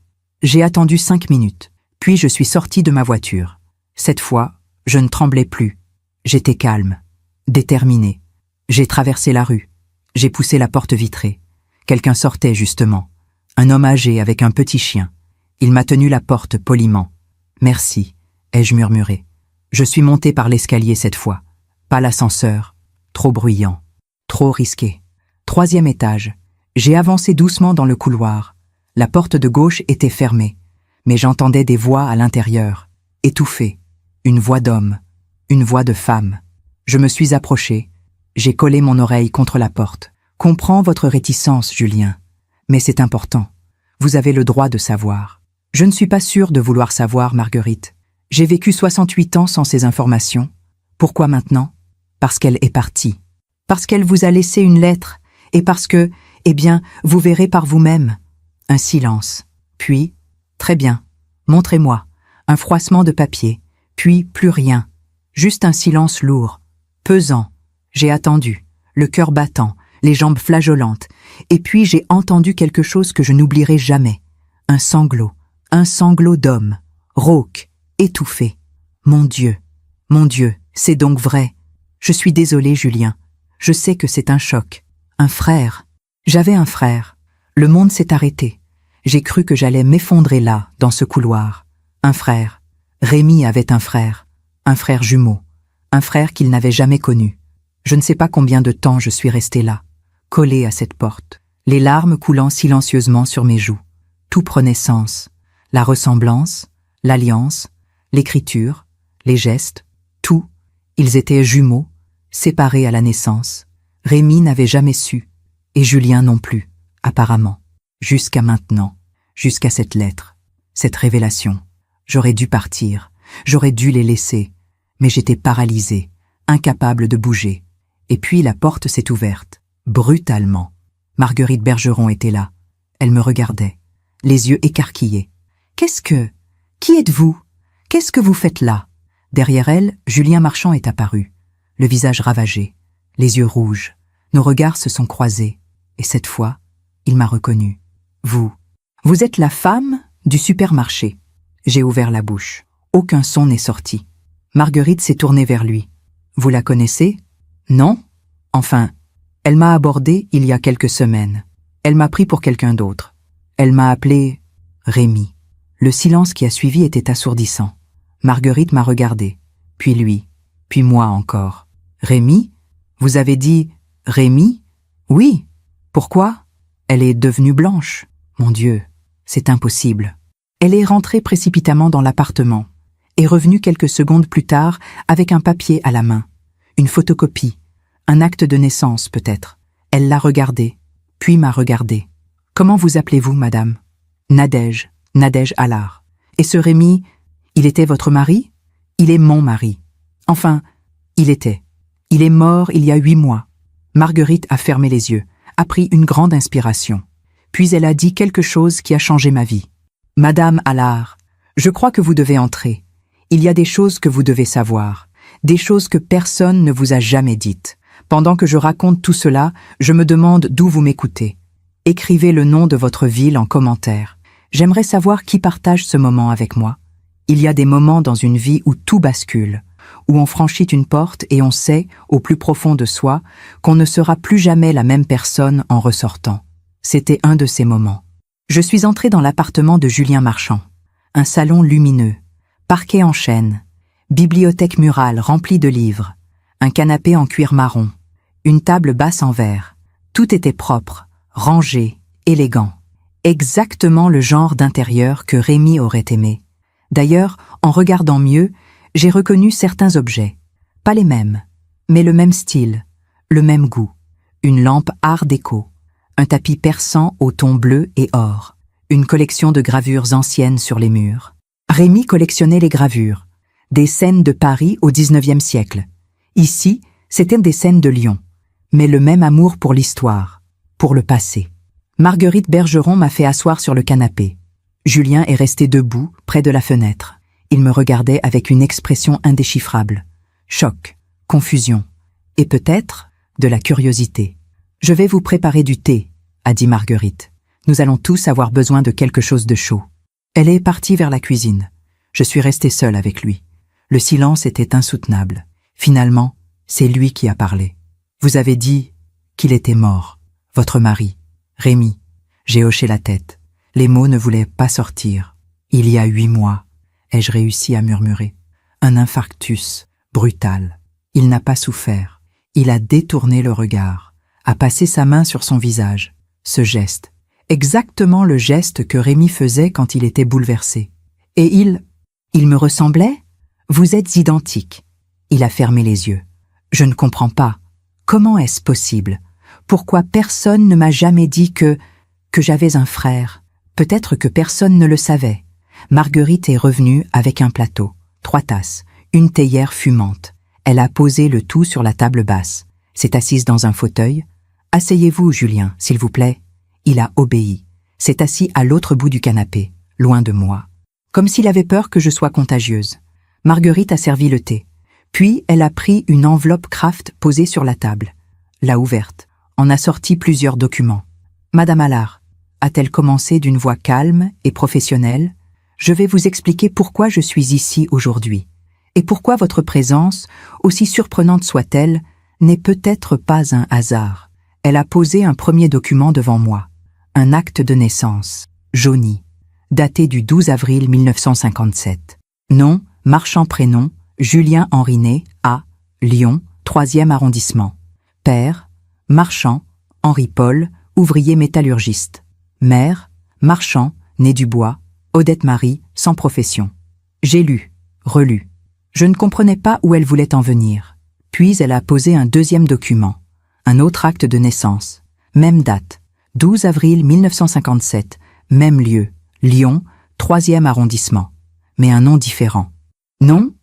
Speaker 1: J'ai attendu 5 minutes, puis je suis sorti de ma voiture. Cette fois, je ne tremblais plus. J'étais calme, déterminé. J'ai traversé la rue. J'ai poussé la porte vitrée. Quelqu'un sortait justement. Un homme âgé avec un petit chien. Il m'a tenu la porte poliment. « Merci », ai-je murmuré. Je suis monté par l'escalier cette fois. Pas l'ascenseur. Trop bruyant. Trop risqué. 3e étage. J'ai avancé doucement dans le couloir. La porte de gauche était fermée, mais j'entendais des voix à l'intérieur, étouffées. une voix d'homme, une voix de femme. Je me suis approché, j'ai collé mon oreille contre la porte. Comprends votre réticence, Julien. Mais c'est important. Vous avez le droit de savoir. Je ne suis pas sûre de vouloir savoir, Marguerite. J'ai vécu 68 ans sans ces informations. Pourquoi maintenant? Parce qu'elle est partie. Parce qu'elle vous a laissé une lettre. Et parce que, eh bien, vous verrez par vous-même. Un silence. Puis, très bien. Montrez-moi. Un froissement de papier. Puis, plus rien. Juste un silence lourd. Pesant. J'ai attendu. Le cœur battant. Les jambes flageolantes. Et puis j'ai entendu quelque chose que je n'oublierai jamais. Un sanglot d'homme, rauque, étouffé. Mon Dieu, c'est donc vrai. Je suis désolée, Julien. Je sais que c'est un choc. Un frère. J'avais un frère. Le monde s'est arrêté. J'ai cru que j'allais m'effondrer là, dans ce couloir. Un frère. Rémi avait un frère jumeau. Un frère qu'il n'avait jamais connu. Je ne sais pas combien de temps je suis restée là, collée à cette porte, les larmes coulant silencieusement sur mes joues. Tout prenait sens. La ressemblance, l'alliance, l'écriture, les gestes, tout. Ils étaient jumeaux, séparés à la naissance. Rémi n'avait jamais su, et Julien non plus, apparemment. Jusqu'à maintenant, jusqu'à cette lettre, cette révélation. J'aurais dû partir, j'aurais dû les laisser, mais j'étais paralysée, incapable de bouger. Et puis la porte s'est ouverte, brutalement. Marguerite Bergeron était là. Elle me regardait, les yeux écarquillés. Qui êtes-vous? Qu'est-ce que vous faites là? Derrière elle, Julien Marchand est apparu, le visage ravagé, les yeux rouges. Nos regards se sont croisés, et cette fois, il m'a reconnue. Vous êtes la femme du supermarché. J'ai ouvert la bouche. Aucun son n'est sorti. Marguerite s'est tournée vers lui. Vous la connaissez? Non? Enfin, elle m'a abordé il y a quelques semaines. Elle m'a pris pour quelqu'un d'autre. Elle m'a appelé Rémi. Le silence qui a suivi était assourdissant. Marguerite m'a regardé, puis lui, puis moi encore. Rémi? Vous avez dit Rémi? Oui. Pourquoi? Elle est devenue blanche. Mon Dieu, c'est impossible. Elle est rentrée précipitamment dans l'appartement, et revenue quelques secondes plus tard avec un papier à la main. Une photocopie, un acte de naissance peut-être. Elle l'a regardé, puis m'a regardé. Comment vous appelez-vous, madame? Nadège Allard. Et ce Rémi, il était votre mari? Il est mon mari. Enfin, il était. Il est mort il y a 8 mois. Marguerite a fermé les yeux, a pris une grande inspiration. Puis elle a dit quelque chose qui a changé ma vie. Madame Allard, je crois que vous devez entrer. Il y a des choses que vous devez savoir. Des choses que personne ne vous a jamais dites. Pendant que je raconte tout cela, je me demande d'où vous m'écoutez. Écrivez le nom de votre ville en commentaire. J'aimerais savoir qui partage ce moment avec moi. Il y a des moments dans une vie où tout bascule, où on franchit une porte et on sait, au plus profond de soi, qu'on ne sera plus jamais la même personne en ressortant. C'était un de ces moments. Je suis entrée dans l'appartement de Julien Marchand. Un salon lumineux, parquet en chêne, bibliothèque murale remplie de livres, un canapé en cuir marron, une table basse en verre. Tout était propre, rangé, élégant. Exactement le genre d'intérieur que Rémi aurait aimé. D'ailleurs, en regardant mieux, j'ai reconnu certains objets. Pas les mêmes, mais le même style, le même goût. Une lampe art déco, un tapis persan au ton bleu et or, une collection de gravures anciennes sur les murs. Rémi collectionnait les gravures, des scènes de Paris au XIXe siècle. Ici, c'étaient des scènes de Lyon, mais le même amour pour l'histoire, pour le passé. Marguerite Bergeron m'a fait asseoir sur le canapé. Julien est resté debout, près de la fenêtre. Il me regardait avec une expression indéchiffrable. Choc, confusion, et peut-être de la curiosité. « Je vais vous préparer du thé », a dit Marguerite. « Nous allons tous avoir besoin de quelque chose de chaud. » Elle est partie vers la cuisine. Je suis restée seule avec lui. Le silence était insoutenable. Finalement, c'est lui qui a parlé. « Vous avez dit qu'il était mort, votre mari, Rémi. » J'ai hoché la tête. Les mots ne voulaient pas sortir. « Il y a 8 mois, ai-je réussi à murmurer. Un infarctus, brutal. Il n'a pas souffert. Il a détourné le regard, a passé sa main sur son visage. Ce geste, exactement le geste que Rémi faisait quand il était bouleversé. Et il me ressemblait? Vous êtes identiques. Il a fermé les yeux. Je ne comprends pas. Comment est-ce possible? Pourquoi personne ne m'a jamais dit que j'avais un frère? Peut-être que personne ne le savait. Marguerite est revenue avec un plateau, 3 tasses, une théière fumante. Elle a posé le tout sur la table basse. S'est assise dans un fauteuil. « Asseyez-vous, Julien, s'il vous plaît. » Il a obéi. S'est assis à l'autre bout du canapé, loin de moi. Comme s'il avait peur que je sois contagieuse. Marguerite a servi le thé. Puis elle a pris une enveloppe Kraft posée sur la table. L'a ouverte. En a sorti plusieurs documents. « Madame Allard, a-t-elle commencé d'une voix calme et professionnelle, je vais vous expliquer pourquoi je suis ici aujourd'hui, et pourquoi votre présence, aussi surprenante soit-elle, n'est peut-être pas un hasard. » Elle a posé un premier document devant moi. Un acte de naissance, jauni, daté du 12 avril 1957. Nom, Marchand prénom, Julien Henrinet, à Lyon, 3e arrondissement. Père, Marchand, Henri-Paul, ouvrier métallurgiste. Mère, Marchand, né du bois, Odette Marie, sans profession. J'ai lu, relu. Je ne comprenais pas où elle voulait en venir. Puis elle a posé un deuxième document, un autre acte de naissance. Même date, 12 avril 1957, même lieu, Lyon, 3e arrondissement. Mais un nom différent. Nom,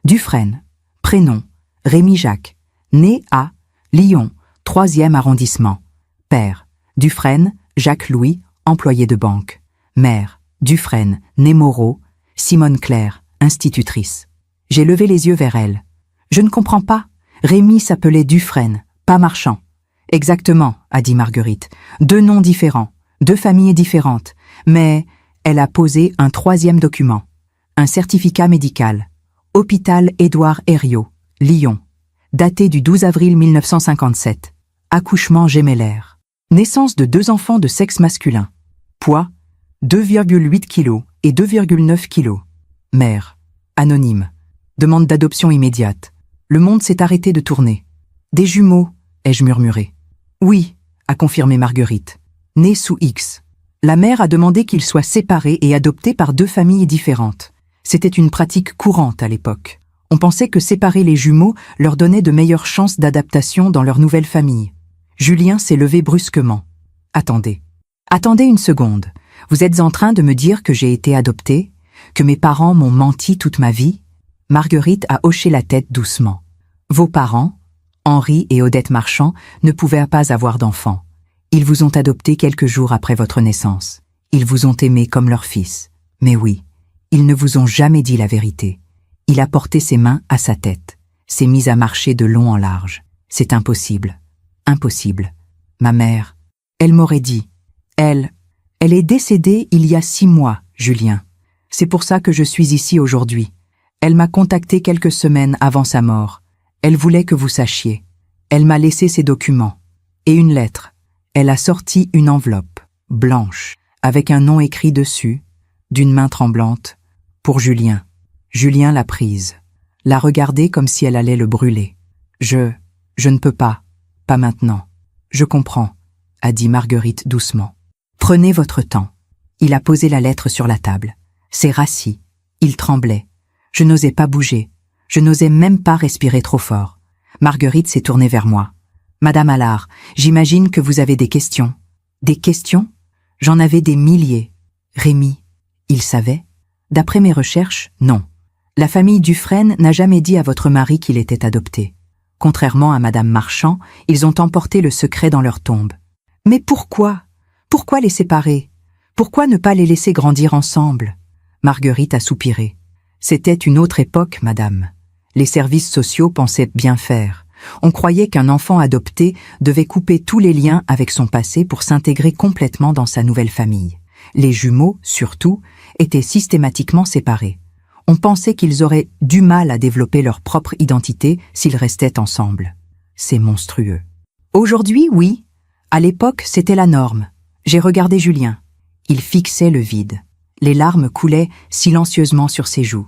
Speaker 1: Dufresne. Prénom, Rémi Jacques. Né à Lyon, 3e arrondissement. Père, Dufresne, Jacques Louis, employé de banque. Mère, Dufresne, née Moreau, Simone Claire, institutrice. J'ai levé les yeux vers elle. Je ne comprends pas. Rémi s'appelait Dufresne, pas Marchand. Exactement, a dit Marguerite. 2 noms différents, 2 familles différentes. Mais elle a posé un 3e document. Un certificat médical. Hôpital Édouard Herriot, Lyon. Daté du 12 avril 1957. Accouchement gémellaire. Naissance de 2 enfants de sexe masculin. Poids, 2,8 kg et 2,9 kg. Mère, anonyme. Demande d'adoption immédiate. Le monde s'est arrêté de tourner. Des jumeaux, ai-je murmuré. Oui, a confirmé Marguerite. Né sous X. La mère a demandé qu'ils soient séparés et adoptés par 2 familles différentes. C'était une pratique courante à l'époque. On pensait que séparer les jumeaux leur donnait de meilleures chances d'adaptation dans leur nouvelle famille. Julien s'est levé brusquement. Attendez. Attendez une seconde. Vous êtes en train de me dire que j'ai été adoptée, que mes parents m'ont menti toute ma vie? Marguerite a hoché la tête doucement. Vos parents, Henri et Odette Marchand, ne pouvaient pas avoir d'enfants. Ils vous ont adopté quelques jours après votre naissance. Ils vous ont aimé comme leur fils. Mais oui, ils ne vous ont jamais dit la vérité. Il a porté ses mains à sa tête, s'est mis à marcher de long en large. C'est impossible. Impossible. Ma mère, elle m'aurait dit. Elle est décédée il y a 6 mois, Julien. C'est pour ça que je suis ici aujourd'hui. Elle m'a contacté quelques semaines avant sa mort. Elle voulait que vous sachiez. Elle m'a laissé ses documents. Et une lettre. Elle a sorti une enveloppe, blanche, avec un nom écrit dessus, d'une main tremblante, pour Julien. Julien l'a prise, l'a regardée comme si elle allait le brûler. Je ne peux pas maintenant. Je comprends, a dit Marguerite doucement. Prenez votre temps. Il a posé la lettre sur la table. S'est rassis. Il tremblait. Je n'osais pas bouger. Je n'osais même pas respirer trop fort. Marguerite s'est tournée vers moi. Madame Allard, j'imagine que vous avez des questions. Des questions? J'en avais des milliers. Rémi, il savait? D'après mes recherches, non. La famille Dufresne n'a jamais dit à votre mari qu'il était adopté. Contrairement à Madame Marchand, ils ont emporté le secret dans leur tombe. Mais pourquoi? Pourquoi les séparer? Pourquoi ne pas les laisser grandir ensemble? Marguerite a soupiré. C'était une autre époque, madame. Les services sociaux pensaient bien faire. On croyait qu'un enfant adopté devait couper tous les liens avec son passé pour s'intégrer complètement dans sa nouvelle famille. Les jumeaux, surtout, étaient systématiquement séparés. On pensait qu'ils auraient du mal à développer leur propre identité s'ils restaient ensemble. C'est monstrueux. Aujourd'hui, oui. À l'époque, c'était la norme. J'ai regardé Julien. Il fixait le vide. Les larmes coulaient silencieusement sur ses joues.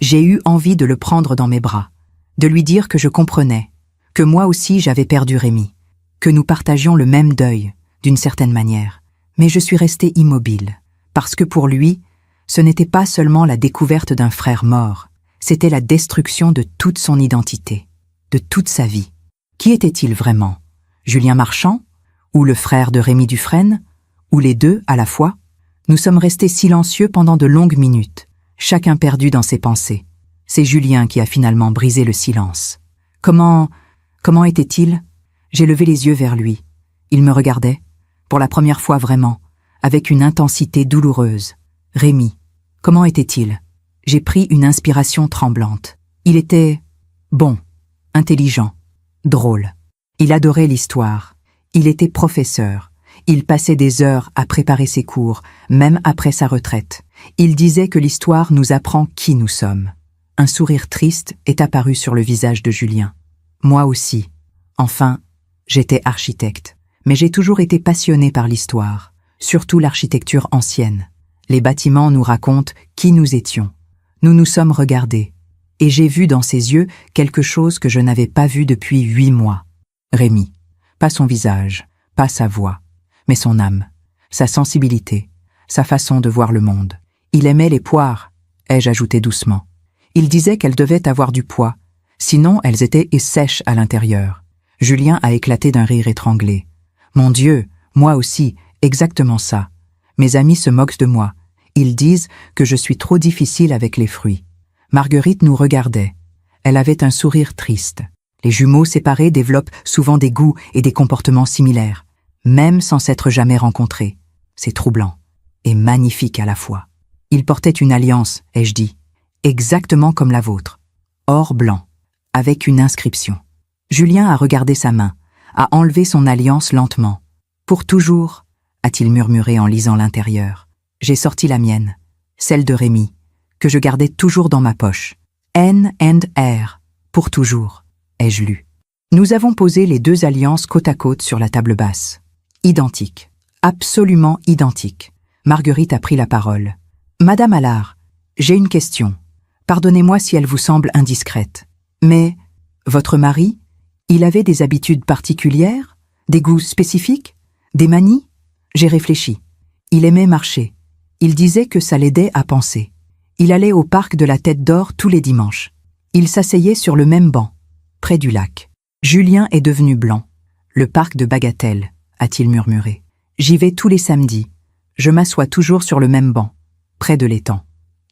Speaker 1: J'ai eu envie de le prendre dans mes bras, de lui dire que je comprenais, que moi aussi j'avais perdu Rémi, que nous partagions le même deuil, d'une certaine manière. Mais je suis restée immobile, parce que pour lui, ce n'était pas seulement la découverte d'un frère mort, C'était la destruction de toute son identité, de toute sa vie. Qui était-il vraiment? Julien Marchand? Ou le frère de Rémi Dufresne? Ou les deux à la fois? Nous sommes restés silencieux pendant de longues minutes, chacun perdu dans ses pensées. C'est Julien qui a finalement brisé le silence. Comment était-il? J'ai levé les yeux vers lui. Il me regardait, pour la première fois vraiment, avec une intensité douloureuse. Rémi, comment était-il? J'ai pris une inspiration tremblante. Il était bon, intelligent, drôle. Il adorait l'histoire. Il était professeur. Il passait des heures à préparer ses cours, même après sa retraite. Il disait que l'histoire nous apprend qui nous sommes. Un sourire triste est apparu sur le visage de Julien. Moi aussi. Enfin, j'étais architecte. Mais j'ai toujours été passionné par l'histoire, surtout l'architecture ancienne. Les bâtiments nous racontent qui nous étions. Nous nous sommes regardés. Et j'ai vu dans ses yeux quelque chose que je n'avais pas vu depuis 8 mois. Rémi. Pas son visage, pas sa voix, mais son âme, sa sensibilité, sa façon de voir le monde. Il aimait les poires, ai-je ajouté doucement. Il disait qu'elles devaient avoir du poids, sinon elles étaient sèches à l'intérieur. Julien a éclaté d'un rire étranglé. Mon Dieu, moi aussi, exactement ça. Mes amis se moquent de moi. Ils disent que je suis trop difficile avec les fruits. Marguerite nous regardait. Elle avait un sourire triste. Les jumeaux séparés développent souvent des goûts et des comportements similaires, même sans s'être jamais rencontrés. C'est troublant et magnifique à la fois. Ils portaient une alliance, ai-je dit, exactement comme la vôtre, or blanc, avec une inscription. Julien a regardé sa main, a enlevé son alliance lentement. Pour toujours, a-t-il murmuré en lisant l'intérieur. J'ai sorti la mienne, celle de Rémi, que je gardais toujours dans ma poche. N and R, pour toujours, ai-je lu. Nous avons posé les deux alliances côte à côte sur la table basse. Identiques, absolument identiques. Marguerite a pris la parole. Madame Allard, j'ai une question. Pardonnez-moi si elle vous semble indiscrète. Mais, votre mari, il avait des habitudes particulières? Des goûts spécifiques? Des manies? J'ai réfléchi. Il aimait marcher. Il disait que ça l'aidait à penser. Il allait au parc de la Tête d'Or tous les dimanches. Il s'asseyait sur le même banc, près du lac. Julien est devenu blanc. Le parc de Bagatelle, a-t-il murmuré. J'y vais tous les samedis. Je m'assois toujours sur le même banc, près de l'étang.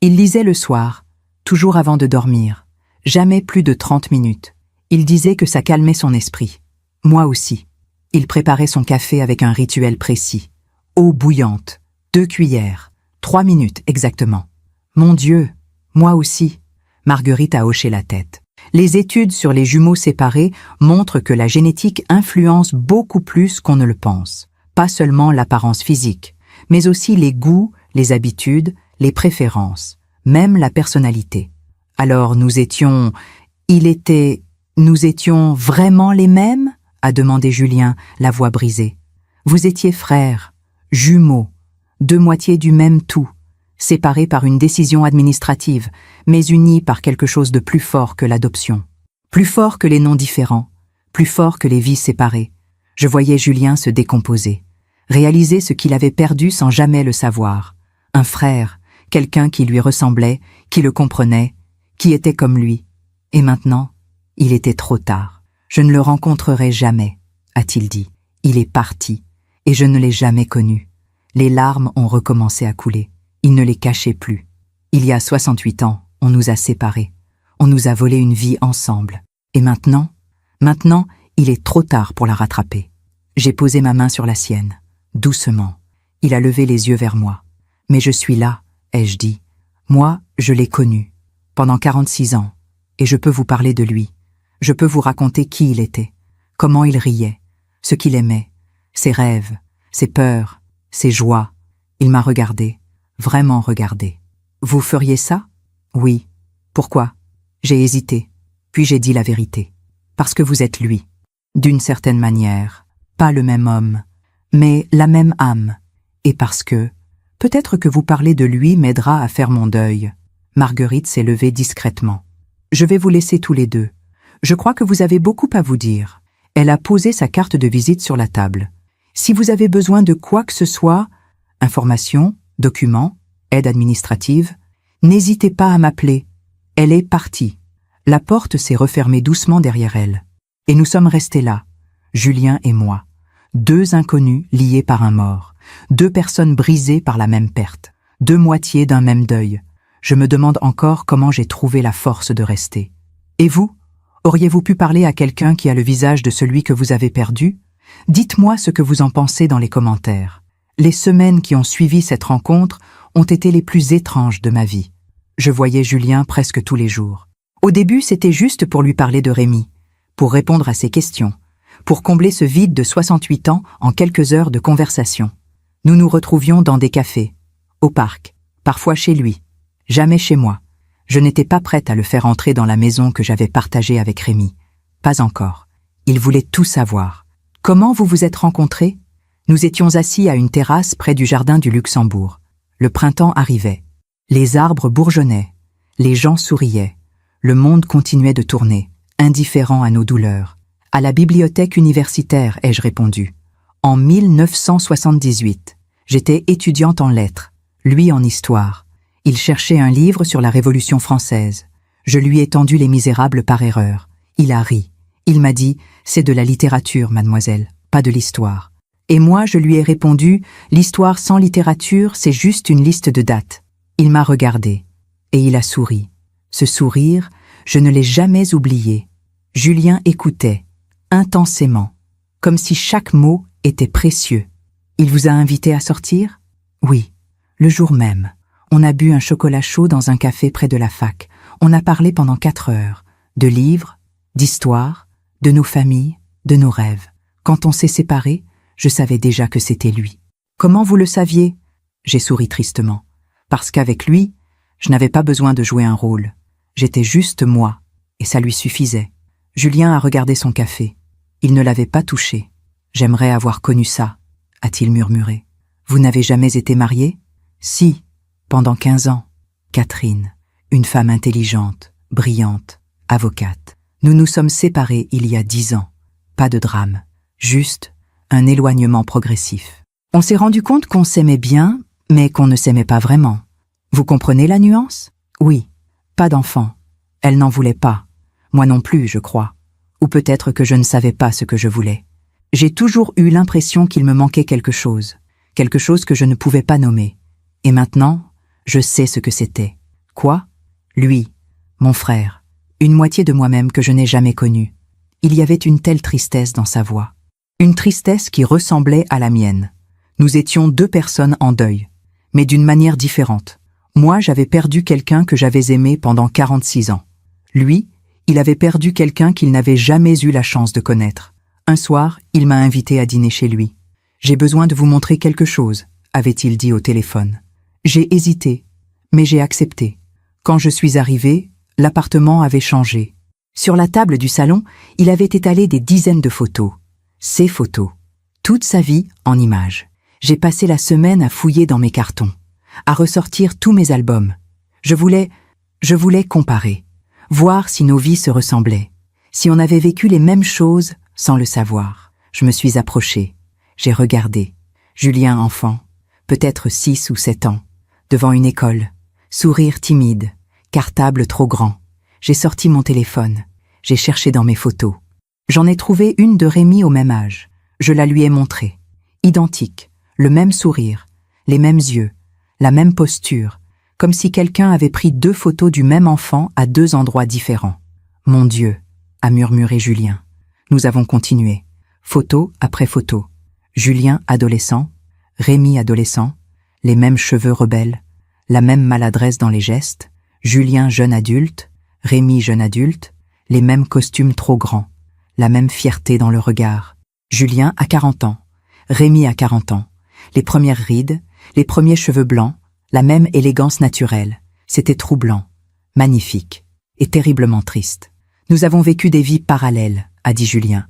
Speaker 1: Il lisait le soir, toujours avant de dormir. Jamais plus de 30 minutes. Il disait que ça calmait son esprit. Moi aussi. Il préparait son café avec un rituel précis. Eau bouillante, 2 cuillères, 3 minutes exactement. Mon Dieu, moi aussi. Marguerite a hoché la tête. Les études sur les jumeaux séparés montrent que la génétique influence beaucoup plus qu'on ne le pense. Pas seulement l'apparence physique, mais aussi les goûts, les habitudes, les préférences, même la personnalité. Alors nous étions vraiment les mêmes? A demandé Julien, la voix brisée. Vous étiez frères, jumeaux, 2 moitiés du même tout, séparés par une décision administrative, mais unis par quelque chose de plus fort que l'adoption. Plus fort que les noms différents, plus fort que les vies séparées. Je voyais Julien se décomposer, réaliser ce qu'il avait perdu sans jamais le savoir. Un frère, quelqu'un qui lui ressemblait, qui le comprenait, qui était comme lui. Et maintenant, il était trop tard. Je ne le rencontrerai jamais, a-t-il dit. Il est parti, et je ne l'ai jamais connu. Les larmes ont recommencé à couler. Il ne les cachait plus. Il y a 68 ans, on nous a séparés. On nous a volé une vie ensemble. Et maintenant, il est trop tard pour la rattraper. J'ai posé ma main sur la sienne, doucement. Il a levé les yeux vers moi. Mais je suis là, ai-je dit. Moi, je l'ai connu, pendant 46 ans, et je peux vous parler de lui. Je peux vous raconter qui il était, comment il riait, ce qu'il aimait, ses rêves, ses peurs, ses joies. Il m'a regardé, vraiment regardé. Vous feriez ça? Oui. Pourquoi? J'ai hésité, puis j'ai dit la vérité. Parce que vous êtes lui. D'une certaine manière, pas le même homme, mais la même âme. Et parce que, peut-être que vous parler de lui m'aidera à faire mon deuil. Marguerite s'est levée discrètement. Je vais vous laisser tous les deux. Je crois que vous avez beaucoup à vous dire. Elle a posé sa carte de visite sur la table. Si vous avez besoin de quoi que ce soit, informations, documents, aide administrative, n'hésitez pas à m'appeler. Elle est partie. La porte s'est refermée doucement derrière elle. Et nous sommes restés là, Julien et moi. Deux inconnus liés par un mort. Deux personnes brisées par la même perte. Deux moitiés d'un même deuil. Je me demande encore comment j'ai trouvé la force de rester. Et vous? Auriez-vous pu parler à quelqu'un qui a le visage de celui que vous avez perdu? Dites-moi ce que vous en pensez dans les commentaires. Les semaines qui ont suivi cette rencontre ont été les plus étranges de ma vie. Je voyais Julien presque tous les jours. Au début, c'était juste pour lui parler de Rémi, pour répondre à ses questions, pour combler ce vide de 68 ans en quelques heures de conversation. Nous nous retrouvions dans des cafés, au parc, parfois chez lui, jamais chez moi. Je n'étais pas prête à le faire entrer dans la maison que j'avais partagée avec Rémi. Pas encore. Il voulait tout savoir. Comment vous vous êtes rencontrés? Nous étions assis à une terrasse près du jardin du Luxembourg. Le printemps arrivait. Les arbres bourgeonnaient. Les gens souriaient. Le monde continuait de tourner, indifférent à nos douleurs. À la bibliothèque universitaire, ai-je répondu. En 1978. J'étais étudiante en lettres, lui en histoire. Il cherchait un livre sur la Révolution française. Je lui ai tendu Les Misérables par erreur. Il a ri. Il m'a dit « C'est de la littérature, mademoiselle, pas de l'histoire ». Et moi, je lui ai répondu « L'histoire sans littérature, c'est juste une liste de dates ». Il m'a regardé. Et il a souri. Ce sourire, je ne l'ai jamais oublié. Julien écoutait, intensément, comme si chaque mot était précieux. Il vous a invité à sortir? Oui, le jour même. On a bu un chocolat chaud dans un café près de la fac. On a parlé pendant 4 heures, de livres, d'histoire, de nos familles, de nos rêves. Quand on s'est séparés, je savais déjà que c'était lui. Comment vous le saviez? J'ai souri tristement. Parce qu'avec lui, je n'avais pas besoin de jouer un rôle. J'étais juste moi, et ça lui suffisait. Julien a regardé son café. Il ne l'avait pas touché. J'aimerais avoir connu ça, a-t-il murmuré. Vous n'avez jamais été marié? Si. Pendant 15 ans, Catherine, une femme intelligente, brillante, avocate. Nous nous sommes séparés il y a 10 ans. Pas de drame, juste un éloignement progressif. On s'est rendu compte qu'on s'aimait bien, mais qu'on ne s'aimait pas vraiment. Vous comprenez la nuance? Oui, pas d'enfant. Elle n'en voulait pas. Moi non plus, je crois. Ou peut-être que je ne savais pas ce que je voulais. J'ai toujours eu l'impression qu'il me manquait quelque chose que je ne pouvais pas nommer. Et maintenant, je sais ce que c'était. Quoi? Lui, mon frère, une moitié de moi-même que je n'ai jamais connue. Il y avait une telle tristesse dans sa voix. Une tristesse qui ressemblait à la mienne. Nous étions deux personnes en deuil, mais d'une manière différente. Moi, j'avais perdu quelqu'un que j'avais aimé pendant 46 ans. Lui, il avait perdu quelqu'un qu'il n'avait jamais eu la chance de connaître. Un soir, il m'a invité à dîner chez lui. « J'ai besoin de vous montrer quelque chose », avait-il dit au téléphone. J'ai hésité, mais j'ai accepté. Quand je suis arrivée, l'appartement avait changé. Sur la table du salon, il avait étalé des dizaines de photos. Ces photos. Toute sa vie en images. J'ai passé la semaine à fouiller dans mes cartons, à ressortir tous mes albums. Je voulais comparer, voir si nos vies se ressemblaient, si on avait vécu les mêmes choses sans le savoir. Je me suis approchée, j'ai regardé. Julien enfant, peut-être 6 ou 7 ans, devant une école, sourire timide, cartable trop grand. J'ai sorti mon téléphone, j'ai cherché dans mes photos. J'en ai trouvé une de Rémi au même âge. Je la lui ai montrée. Identique, le même sourire, les mêmes yeux, la même posture, comme si quelqu'un avait pris 2 photos du même enfant à 2 endroits différents. « Mon Dieu !» a murmuré Julien. Nous avons continué, photo après photo. Julien adolescent, Rémi adolescent, les mêmes cheveux rebelles, la même maladresse dans les gestes, Julien jeune adulte, Rémi jeune adulte, les mêmes costumes trop grands, la même fierté dans le regard. Julien a 40 ans, Rémi a 40 ans, les premières rides, les premiers cheveux blancs, la même élégance naturelle. C'était troublant, magnifique et terriblement triste. Nous avons vécu des vies parallèles, a dit Julien.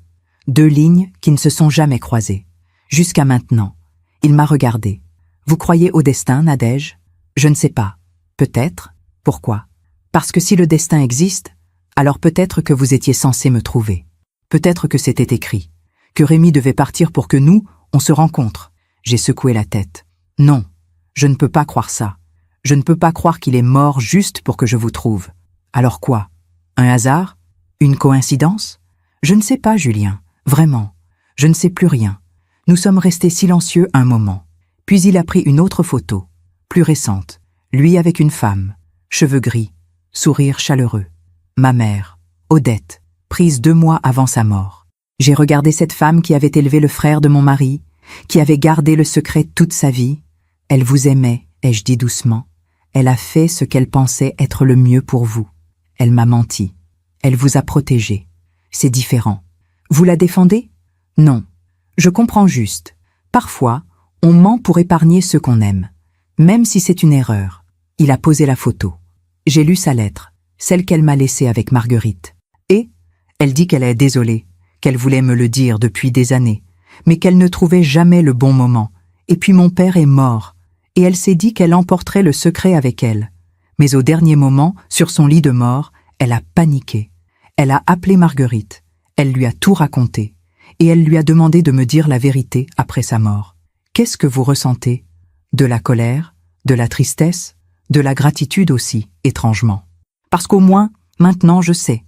Speaker 1: 2 lignes qui ne se sont jamais croisées. Jusqu'à maintenant. Il m'a regardé. Vous croyez au destin, Nadège? Je ne sais pas. Peut-être. Pourquoi? Parce que si le destin existe, alors peut-être que vous étiez censé me trouver. Peut-être que c'était écrit. Que Rémi devait partir pour que nous, on se rencontre. J'ai secoué la tête. Non, je ne peux pas croire ça. Je ne peux pas croire qu'il est mort juste pour que je vous trouve. Alors quoi? Un hasard? Une coïncidence? Je ne sais pas, Julien. Vraiment. Je ne sais plus rien. Nous sommes restés silencieux un moment. Puis il a pris une autre photo, plus récente. Lui avec une femme, cheveux gris, sourire chaleureux. Ma mère, Odette, prise 2 mois avant sa mort. J'ai regardé cette femme qui avait élevé le frère de mon mari, qui avait gardé le secret toute sa vie. Elle vous aimait, ai-je dit doucement. Elle a fait ce qu'elle pensait être le mieux pour vous. Elle m'a menti. Elle vous a protégé. C'est différent. Vous la défendez? Non. Je comprends juste. Parfois, on ment pour épargner ceux qu'on aime. Même si c'est une erreur. Il a posé la photo. J'ai lu sa lettre, celle qu'elle m'a laissée avec Marguerite. Et elle dit qu'elle est désolée, qu'elle voulait me le dire depuis des années, mais qu'elle ne trouvait jamais le bon moment. Et puis mon père est mort, et elle s'est dit qu'elle emporterait le secret avec elle. Mais au dernier moment, sur son lit de mort, elle a paniqué. Elle a appelé Marguerite, elle lui a tout raconté, et elle lui a demandé de me dire la vérité après sa mort. Qu'est-ce que vous ressentez? De la colère? De la tristesse? De la gratitude aussi, étrangement. Parce qu'au moins, maintenant je sais,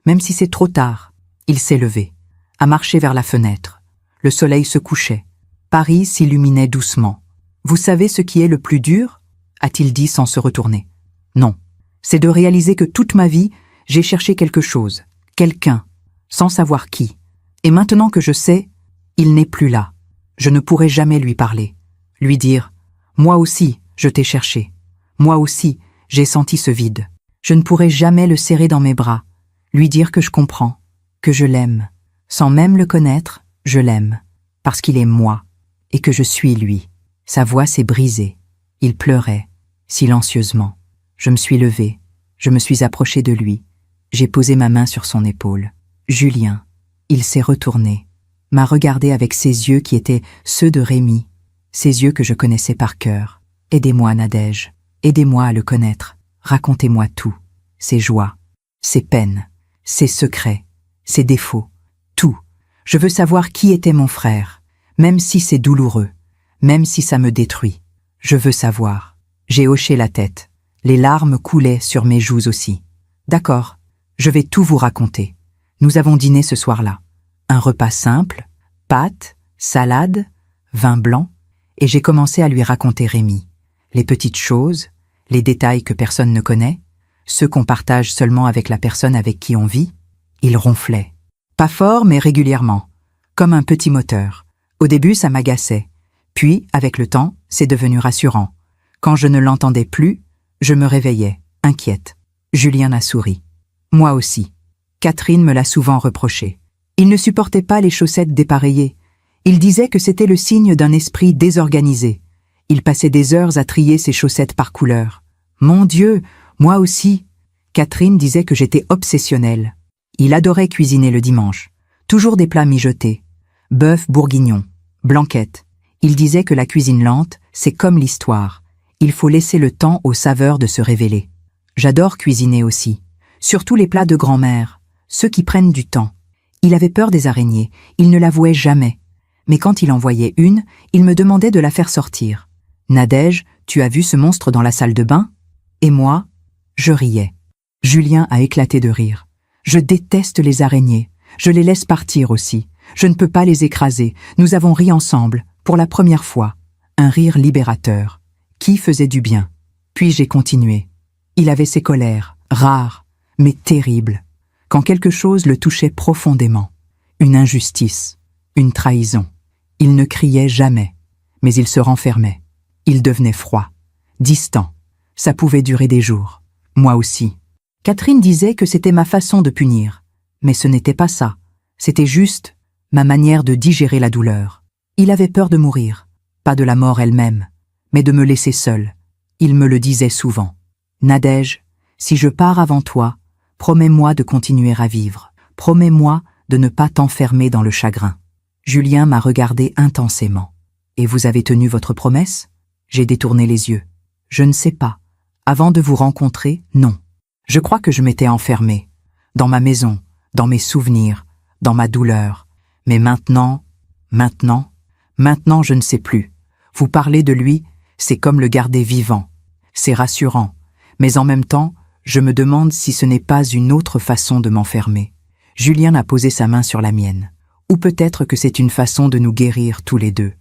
Speaker 1: même si c'est trop tard. Il s'est levé, a marché vers la fenêtre. Le soleil se couchait. Paris s'illuminait doucement. Vous savez ce qui est le plus dur? A-t-il dit sans se retourner. Non. C'est de réaliser que toute ma vie, j'ai cherché quelque chose, quelqu'un, sans savoir qui. Et maintenant que je sais, il n'est plus là. Je ne pourrai jamais lui parler. Lui dire « Moi aussi, je t'ai cherché. Moi aussi, j'ai senti ce vide. » Je ne pourrai jamais le serrer dans mes bras, lui dire que je comprends, que je l'aime. Sans même le connaître, je l'aime, parce qu'il est moi, et que je suis lui. Sa voix s'est brisée. Il pleurait, silencieusement. Je me suis levée, je me suis approchée de lui. J'ai posé ma main sur son épaule. Julien, il s'est retourné, m'a regardé avec ses yeux qui étaient ceux de Rémi, ces yeux que je connaissais par cœur. Aidez-moi, Nadège, aidez-moi à le connaître. Racontez-moi tout, ses joies, ses peines, ses secrets, ses défauts, tout. Je veux savoir qui était mon frère, même si c'est douloureux, même si ça me détruit. Je veux savoir. J'ai hoché la tête. Les larmes coulaient sur mes joues aussi. D'accord, je vais tout vous raconter. Nous avons dîné ce soir-là. Un repas simple, pâtes, salade, vin blanc, et j'ai commencé à lui raconter Rémi. Les petites choses, les détails que personne ne connaît, ceux qu'on partage seulement avec la personne avec qui on vit. Il ronflait. Pas fort, mais régulièrement, comme un petit moteur. Au début, ça m'agaçait. Puis, avec le temps, c'est devenu rassurant. Quand je ne l'entendais plus, je me réveillais, inquiète. Julien a souri. Moi aussi. Catherine me l'a souvent reproché. Il ne supportait pas les chaussettes dépareillées. Il disait que c'était le signe d'un esprit désorganisé. Il passait des heures à trier ses chaussettes par couleur. Mon Dieu, moi aussi. Catherine disait que j'étais obsessionnelle. Il adorait cuisiner le dimanche. Toujours des plats mijotés. Bœuf bourguignon, blanquette. Il disait que la cuisine lente, c'est comme l'histoire. Il faut laisser le temps aux saveurs de se révéler. J'adore cuisiner aussi. Surtout les plats de grand-mère, ceux qui prennent du temps. Il avait peur des araignées, il ne l'avouait jamais. Mais quand il en voyait une, il me demandait de la faire sortir. « Nadège, tu as vu ce monstre dans la salle de bain ?» Et moi, je riais. Julien a éclaté de rire. « Je déteste les araignées. Je les laisse partir aussi. Je ne peux pas les écraser. Nous avons ri ensemble, pour la première fois. Un rire libérateur, qui faisait du bien. Puis j'ai continué. Il avait ses colères, rares, mais terribles. Quand quelque chose le touchait profondément. Une injustice, une trahison. Il ne criait jamais, mais il se renfermait. Il devenait froid, distant. Ça pouvait durer des jours. Moi aussi. Catherine disait que c'était ma façon de punir. Mais ce n'était pas ça. C'était juste ma manière de digérer la douleur. Il avait peur de mourir. Pas de la mort elle-même, mais de me laisser seule. Il me le disait souvent. Nadège, si je pars avant toi, promets-moi de continuer à vivre. Promets-moi de ne pas t'enfermer dans le chagrin. Julien m'a regardé intensément. Et vous avez tenu votre promesse? J'ai détourné les yeux. Je ne sais pas. Avant de vous rencontrer, non. Je crois que je m'étais enfermée. Dans ma maison, dans mes souvenirs, dans ma douleur. Mais maintenant, je ne sais plus. Vous parlez de lui, c'est comme le garder vivant. C'est rassurant. Mais en même temps, Je me demande si ce n'est pas une autre façon de m'enfermer. Julien a posé sa main sur la mienne. Ou peut-être que c'est une façon de nous guérir tous les deux.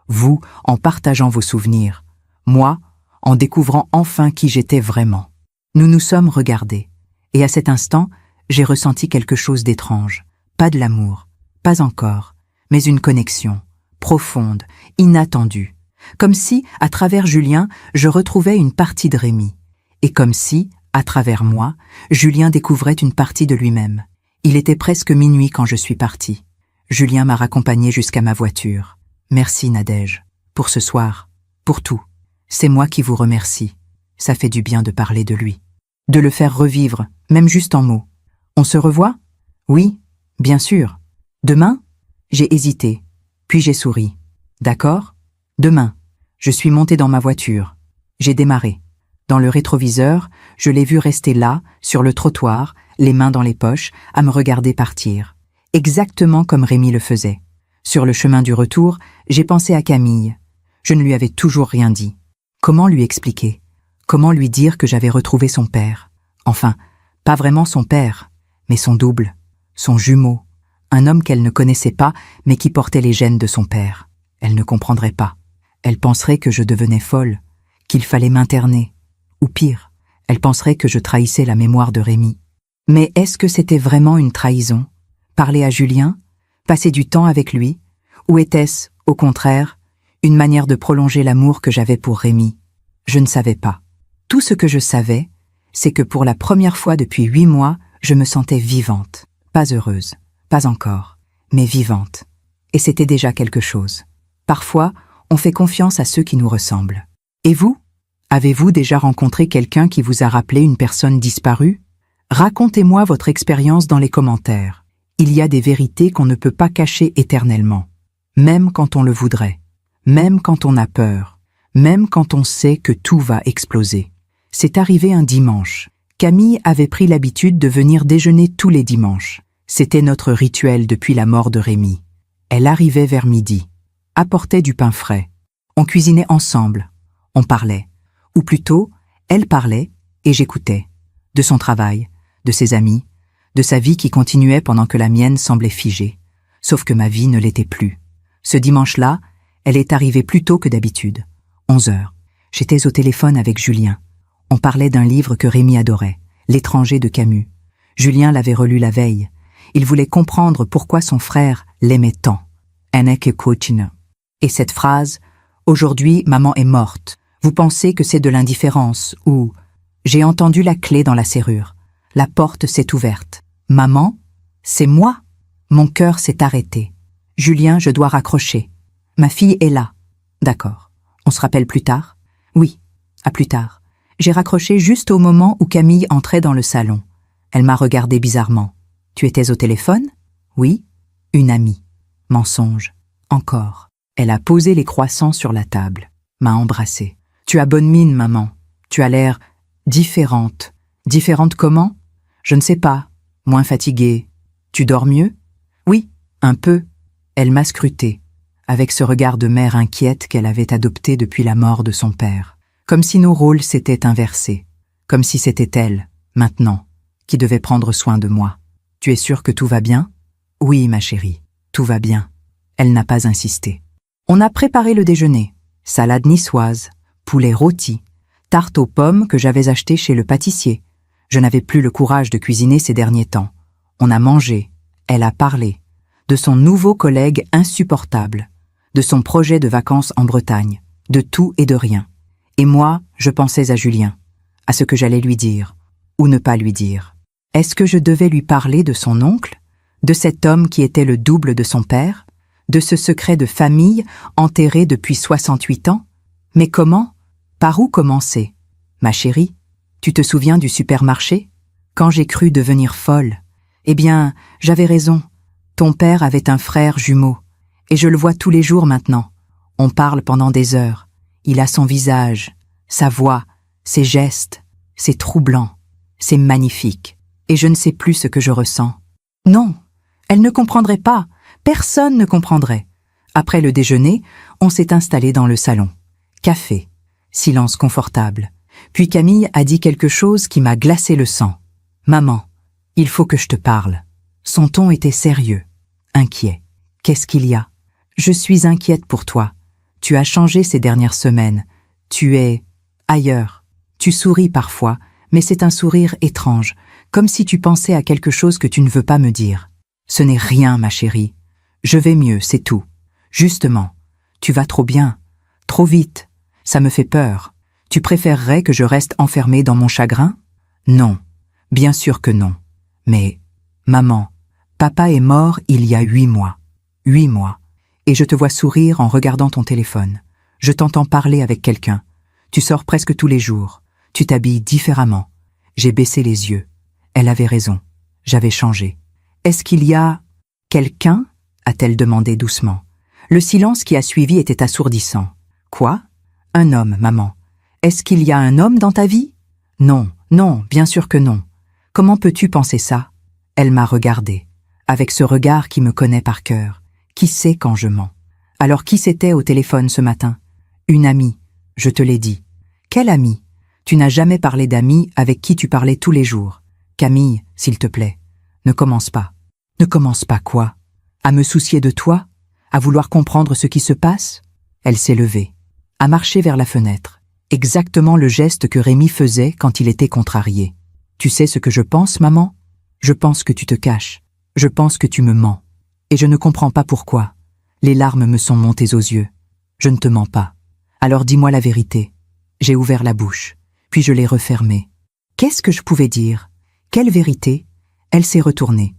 Speaker 1: Vous, en partageant vos souvenirs. Moi, en découvrant enfin qui j'étais vraiment. Nous nous sommes regardés. Et à cet instant, j'ai ressenti quelque chose d'étrange. Pas de l'amour, pas encore, mais une connexion, profonde, inattendue. Comme si, à travers Julien, je retrouvais une partie de Rémi. Et comme si, à travers moi, Julien découvrait une partie de lui-même. Il était presque minuit quand je suis partie. Julien m'a raccompagnée jusqu'à ma voiture. Merci Nadège, pour ce soir, pour tout. C'est moi qui vous remercie. Ça fait du bien de parler de lui. De le faire revivre, même juste en mots. On se revoit? Oui, bien sûr. Demain? J'ai hésité, puis j'ai souri. D'accord? Demain. Je suis montée dans ma voiture. J'ai démarré. Dans le rétroviseur, je l'ai vu rester là, sur le trottoir, les mains dans les poches, à me regarder partir. Exactement comme Rémi le faisait. Sur le chemin du retour, j'ai pensé à Camille. Je ne lui avais toujours rien dit. Comment lui expliquer? Comment lui dire que j'avais retrouvé son père? Enfin, pas vraiment son père, mais son double, son jumeau. Un homme qu'elle ne connaissait pas, mais qui portait les gènes de son père. Elle ne comprendrait pas. Elle penserait que je devenais folle, qu'il fallait m'interner. Ou pire, elle penserait que je trahissais la mémoire de Rémi. Mais est-ce que c'était vraiment une trahison? Parler à Julien? Passer du temps avec lui? Ou était-ce, au contraire, une manière de prolonger l'amour que j'avais pour Rémi? Je ne savais pas. Tout ce que je savais, c'est que pour la première fois depuis 8 mois, je me sentais vivante. Pas heureuse, pas encore, mais vivante. Et c'était déjà quelque chose. Parfois, on fait confiance à ceux qui nous ressemblent. Et vous? Avez-vous déjà rencontré quelqu'un qui vous a rappelé une personne disparue? Racontez-moi votre expérience dans les commentaires. Il y a des vérités qu'on ne peut pas cacher éternellement. Même quand on le voudrait. Même quand on a peur. Même quand on sait que tout va exploser. C'est arrivé un dimanche. Camille avait pris l'habitude de venir déjeuner tous les dimanches. C'était notre rituel depuis la mort de Rémi. Elle arrivait vers midi. Apportait du pain frais. On cuisinait ensemble. On parlait. Ou plutôt, elle parlait et j'écoutais. De son travail, de ses amis, de sa vie qui continuait pendant que la mienne semblait figée. Sauf que ma vie ne l'était plus. Ce dimanche-là, elle est arrivée plus tôt que d'habitude. 11 heures. J'étais au téléphone avec Julien. On parlait d'un livre que Rémi adorait, L'étranger de Camus. Julien l'avait relu la veille. Il voulait comprendre pourquoi son frère l'aimait tant. Et cette phrase, « Aujourd'hui, maman est morte. Vous pensez que c'est de l'indifférence » ou « J'ai entendu la clé dans la serrure. La porte s'est ouverte. Maman, c'est moi. Mon cœur s'est arrêté. Julien, je dois raccrocher. Ma fille est là. D'accord. On se rappelle plus tard? Oui, à plus tard. J'ai raccroché juste au moment où Camille entrait dans le salon. Elle m'a regardé bizarrement. Tu étais au téléphone? Oui. Une amie. Mensonge. Encore. Elle a posé les croissants sur la table. M'a embrassée. Tu as bonne mine, maman. Tu as l'air différente. Différente comment? Je ne sais pas. Moins fatiguée. Tu dors mieux? Oui, un peu. Elle m'a scruté, avec ce regard de mère inquiète qu'elle avait adopté depuis la mort de son père. Comme si nos rôles s'étaient inversés. Comme si c'était elle, maintenant, qui devait prendre soin de moi. Tu es sûre que tout va bien? Oui, ma chérie, tout va bien. Elle n'a pas insisté. On a préparé le déjeuner. Salade niçoise, poulet rôti, tarte aux pommes que j'avais achetée chez le pâtissier. Je n'avais plus le courage de cuisiner ces derniers temps. On a mangé. Elle a parlé. De son nouveau collègue insupportable. De son projet de vacances en Bretagne. De tout et de rien. Et moi, je pensais à Julien. À ce que j'allais lui dire. Ou ne pas lui dire. Est-ce que je devais lui parler de son oncle? De cet homme qui était le double de son père? De ce secret de famille enterré depuis 68 ans? Mais comment? Par où commencer? Ma chérie, tu te souviens du supermarché? Quand j'ai cru devenir folle? Eh bien, j'avais raison. Ton père avait un frère jumeau. Et je le vois tous les jours maintenant. On parle pendant des heures. Il a son visage, sa voix, ses gestes. C'est troublant. C'est magnifique. Et je ne sais plus ce que je ressens. Non, elle ne comprendrait pas. Personne ne comprendrait. Après le déjeuner, on s'est installé dans le salon. Café. Silence confortable. Puis Camille a dit quelque chose qui m'a glacé le sang. « Maman, il faut que je te parle. » Son ton était sérieux, inquiet. « Qu'est-ce qu'il y a ? Je suis inquiète pour toi. Tu as changé ces dernières semaines. Tu es ailleurs. Tu souris parfois, mais c'est un sourire étrange, comme si tu pensais à quelque chose que tu ne veux pas me dire. Ce n'est rien, ma chérie. Je vais mieux, c'est tout. Justement, tu vas trop bien, trop vite. Ça me fait peur. Tu préférerais que je reste enfermée dans mon chagrin ? Non, bien sûr que non. Mais, maman, papa est mort il y a 8 mois. 8 mois. Et je te vois sourire en regardant ton téléphone. Je t'entends parler avec quelqu'un. Tu sors presque tous les jours. Tu t'habilles différemment. J'ai baissé les yeux. Elle avait raison. J'avais changé. Est-ce qu'il y a quelqu'un ? A-t-elle demandé doucement. Le silence qui a suivi était assourdissant. Quoi ? Un homme, maman. Est-ce qu'il y a un homme dans ta vie ? Non, non, bien sûr que non. Comment peux-tu penser ça ? Elle m'a regardé, avec ce regard qui me connaît par cœur. Qui sait quand je mens ? Alors qui c'était au téléphone ce matin ? Une amie, je te l'ai dit. Quelle amie ? Tu n'as jamais parlé d'amis avec qui tu parlais tous les jours. Camille, s'il te plaît, ne commence pas. Ne commence pas quoi ? À me soucier de toi ? À vouloir comprendre ce qui se passe ? Elle s'est levée, a marché vers la fenêtre. Exactement le geste que Rémi faisait quand il était contrarié. Tu sais ce que je pense, maman ? Je pense que tu te caches. Je pense que tu me mens. Et je ne comprends pas pourquoi. Les larmes me sont montées aux yeux. Je ne te mens pas. Alors dis-moi la vérité. J'ai ouvert la bouche, puis je l'ai refermée. Qu'est-ce que je pouvais dire ? Quelle vérité ? Elle s'est retournée,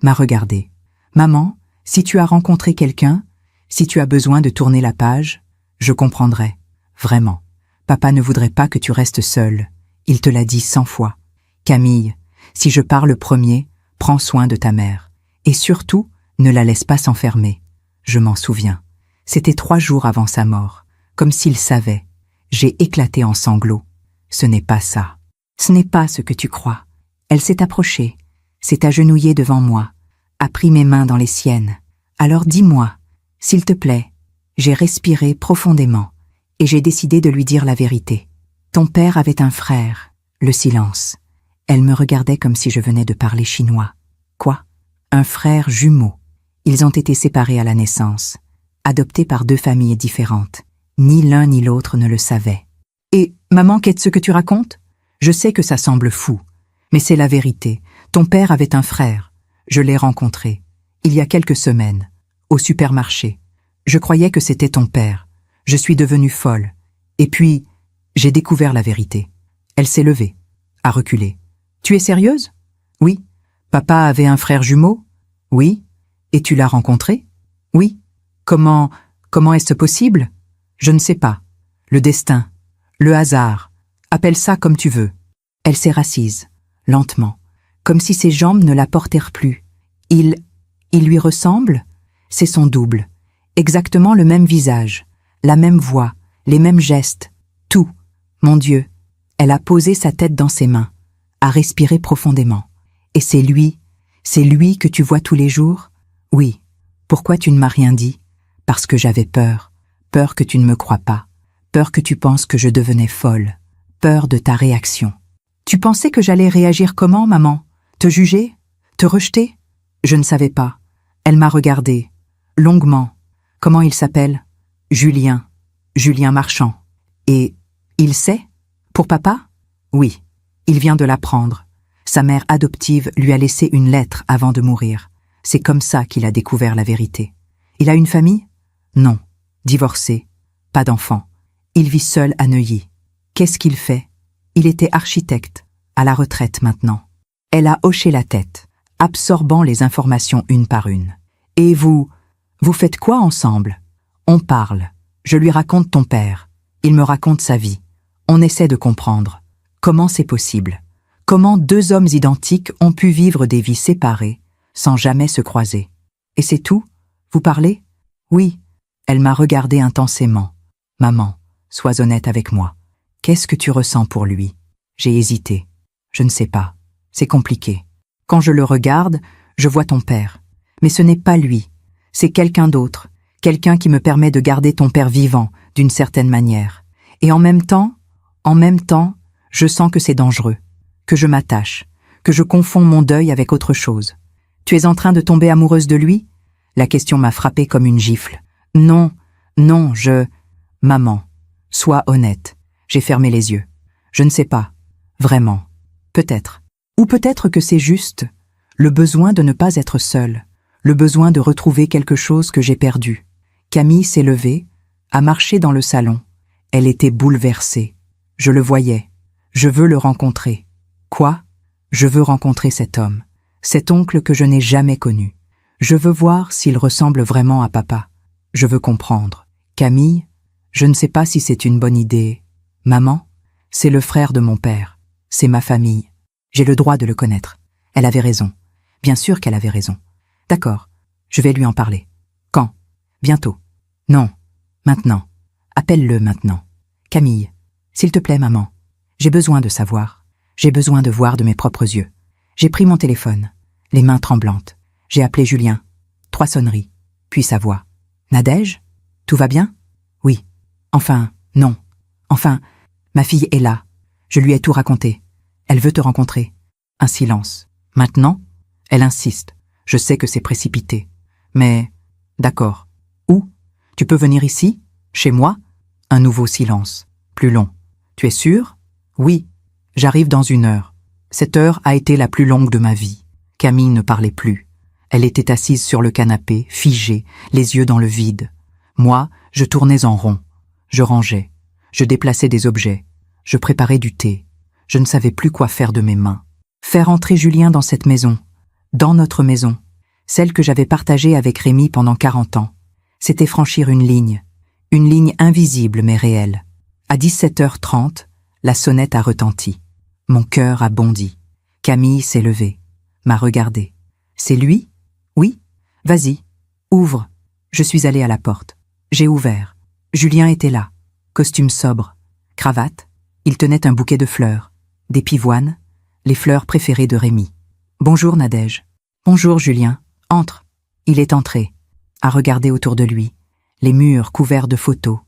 Speaker 1: m'a regardée. Maman, si tu as rencontré quelqu'un, si tu as besoin de tourner la page, je comprendrai. Vraiment. Papa ne voudrait pas que tu restes seule. Il te l'a dit 100 fois. Camille, si je pars le premier, prends soin de ta mère. Et surtout, ne la laisse pas s'enfermer. Je m'en souviens. C'était 3 jours avant sa mort. Comme s'il savait. J'ai éclaté en sanglots. Ce n'est pas ça. Ce n'est pas ce que tu crois. Elle s'est approchée, s'est agenouillée devant moi, a pris mes mains dans les siennes. Alors dis-moi, s'il te plaît. J'ai respiré profondément et j'ai décidé de lui dire la vérité. Ton père avait un frère. Le silence. Elle me regardait comme si je venais de parler chinois. Quoi ? Un frère jumeau. Ils ont été séparés à la naissance, adoptés par 2 familles différentes. Ni l'un ni l'autre ne le savaient. Et, maman, qu'est-ce que tu racontes ? Je sais que ça semble fou, mais c'est la vérité. Ton père avait un frère. Je l'ai rencontré, il y a quelques semaines, au supermarché. Je croyais que c'était ton père. Je suis devenue folle. Et puis, j'ai découvert la vérité. Elle s'est levée, a reculé. Tu es sérieuse ? Oui. Papa avait un frère jumeau ? Oui. Et tu l'as rencontré ? Oui. Comment est-ce possible ? Je ne sais pas. Le destin. Le hasard. Appelle ça comme tu veux. Elle s'est rassise, lentement, comme si ses jambes ne la portèrent plus. Il lui ressemble ? C'est son double. Exactement le même visage, la même voix, les mêmes gestes. Tout. Mon Dieu. Elle a posé sa tête dans ses mains, a respiré profondément. Et c'est lui que tu vois tous les jours ? Oui. Pourquoi tu ne m'as rien dit ? Parce que j'avais peur. Peur que tu ne me crois pas. Peur que tu penses que je devenais folle. Peur de ta réaction. Tu pensais que j'allais réagir comment, maman ? Te juger ? Te rejeter ? Je ne savais pas. Elle m'a regardée. Longuement. Comment il s'appelle ? Julien. Julien Marchand. Et il sait ? Pour papa ? Oui. Il vient de l'apprendre. Sa mère adoptive lui a laissé une lettre avant de mourir. C'est comme ça qu'il a découvert la vérité. Il a une famille ? Non. Divorcé. Pas d'enfant. Il vit seul à Neuilly. Qu'est-ce qu'il fait ? Il était architecte, à la retraite maintenant. Elle a hoché la tête, absorbant les informations une par une. Et vous faites quoi ensemble ? On parle. Je lui raconte ton père. Il me raconte sa vie. On essaie de comprendre. Comment c'est possible ? Comment 2 hommes identiques ont pu vivre des vies séparées, sans jamais se croiser ? Et c'est tout ? Vous parlez ? Oui. Elle m'a regardé intensément. Maman, sois honnête avec moi. Qu'est-ce que tu ressens pour lui ? J'ai hésité. Je ne sais pas. C'est compliqué. Quand je le regarde, je vois ton père. Mais ce n'est pas lui. C'est quelqu'un d'autre. Quelqu'un qui me permet de garder ton père vivant, d'une certaine manière. Et en même temps, Je sens que c'est dangereux, que je m'attache, que je confonds mon deuil avec autre chose. Tu es en train de tomber amoureuse de lui? La question m'a frappée comme une gifle. Non, non, Maman, sois honnête. J'ai fermé les yeux. Je ne sais pas. Vraiment. Peut-être. Ou peut-être que c'est juste le besoin de ne pas être seule, le besoin de retrouver quelque chose que j'ai perdu. Camille s'est levée, a marché dans le salon. Elle était bouleversée. Je le voyais. Je veux le rencontrer. Quoi? Je veux rencontrer cet homme, cet oncle que je n'ai jamais connu. Je veux voir s'il ressemble vraiment à papa. Je veux comprendre. Camille, je ne sais pas si c'est une bonne idée. Maman, c'est le frère de mon père. C'est ma famille. J'ai le droit de le connaître. Elle avait raison. Bien sûr qu'elle avait raison. D'accord, je vais lui en parler. Quand? Bientôt. Non, maintenant. Appelle-le maintenant. Camille, s'il te plaît, maman. J'ai besoin de savoir. J'ai besoin de voir de mes propres yeux. J'ai pris mon téléphone, les mains tremblantes. J'ai appelé Julien. 3 sonneries. Puis sa voix. Nadège? Tout va bien? Oui. Enfin, non. Enfin, ma fille est là. Je lui ai tout raconté. Elle veut te rencontrer. Un silence. Maintenant? Elle insiste. Je sais que c'est précipité. Mais, d'accord. Où? Tu peux venir ici? Chez moi? Un nouveau silence. Plus long. Tu es sûr? Oui. J'arrive dans 1 heure. Cette heure a été la plus longue de ma vie. Camille ne parlait plus. Elle était assise sur le canapé, figée, les yeux dans le vide. Moi, je tournais en rond. Je rangeais. Je déplaçais des objets. Je préparais du thé. Je ne savais plus quoi faire de mes mains. Faire entrer Julien dans cette maison. Dans notre maison. Celle que j'avais partagée avec Rémi pendant 40 ans. C'était franchir une ligne. Une ligne invisible mais réelle. À 17h30, la sonnette a retenti. Mon cœur a bondi. Camille s'est levée, m'a regardée. C'est lui? Oui? Vas-y, ouvre. Je suis allée à la porte. J'ai ouvert. Julien était là. Costume sobre. Cravate. Il tenait un bouquet de fleurs. Des pivoines. Les fleurs préférées de Rémi. Bonjour Nadège. Bonjour Julien. Entre. Il est entré. A regardé autour de lui. Les murs couverts de photos.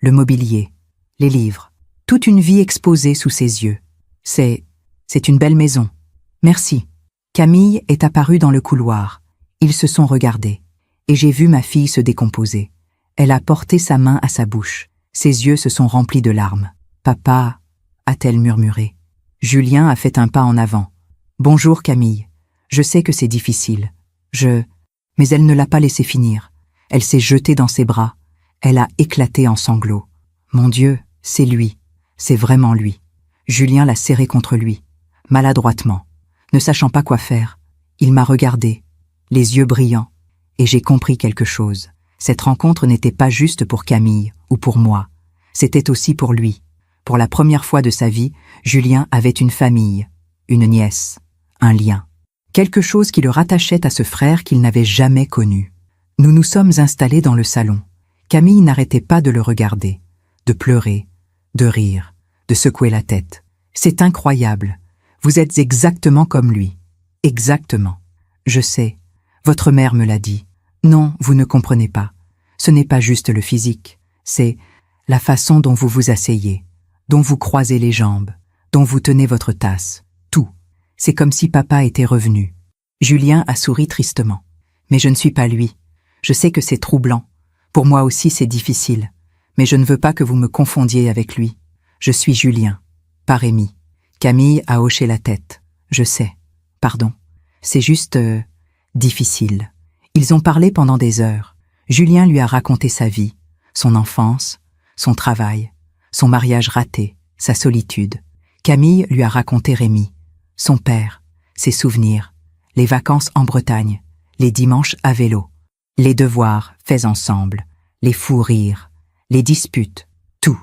Speaker 1: Le mobilier. Les livres. Toute une vie exposée sous ses yeux. C'est une belle maison. Merci. Camille est apparue dans le couloir. Ils se sont regardés. Et j'ai vu ma fille se décomposer. Elle a porté sa main à sa bouche. Ses yeux se sont remplis de larmes. Papa, a-t-elle murmuré. Julien a fait un pas en avant. Bonjour Camille. Je sais que c'est difficile. Mais elle ne l'a pas laissé finir. Elle s'est jetée dans ses bras. Elle a éclaté en sanglots. Mon Dieu, c'est lui. C'est vraiment lui. Julien l'a serré contre lui, maladroitement, ne sachant pas quoi faire. Il m'a regardé, les yeux brillants, et j'ai compris quelque chose. Cette rencontre n'était pas juste pour Camille ou pour moi. C'était aussi pour lui. Pour la première fois de sa vie, Julien avait une famille, une nièce, un lien. Quelque chose qui le rattachait à ce frère qu'il n'avait jamais connu. Nous nous sommes installés dans le salon. Camille n'arrêtait pas de le regarder, de pleurer, de rire, de secouer la tête. C'est incroyable. Vous êtes exactement comme lui. Exactement. Je sais. Votre mère me l'a dit. Non, vous ne comprenez pas. Ce n'est pas juste le physique. C'est la façon dont vous vous asseyez, dont vous croisez les jambes, dont vous tenez votre tasse. Tout. C'est comme si papa était revenu. Julien a souri tristement. Mais je ne suis pas lui. Je sais que c'est troublant. Pour moi aussi c'est difficile. Mais je ne veux pas que vous me confondiez avec lui. Je suis Julien, pas Rémi. Camille a hoché la tête. Je sais. Pardon. C'est juste difficile. Ils ont parlé pendant des heures. Julien lui a raconté sa vie, son enfance, son travail, son mariage raté, sa solitude. Camille lui a raconté Rémi, son père, ses souvenirs, les vacances en Bretagne, les dimanches à vélo, les devoirs faits ensemble, les fous rires, les disputes, tout.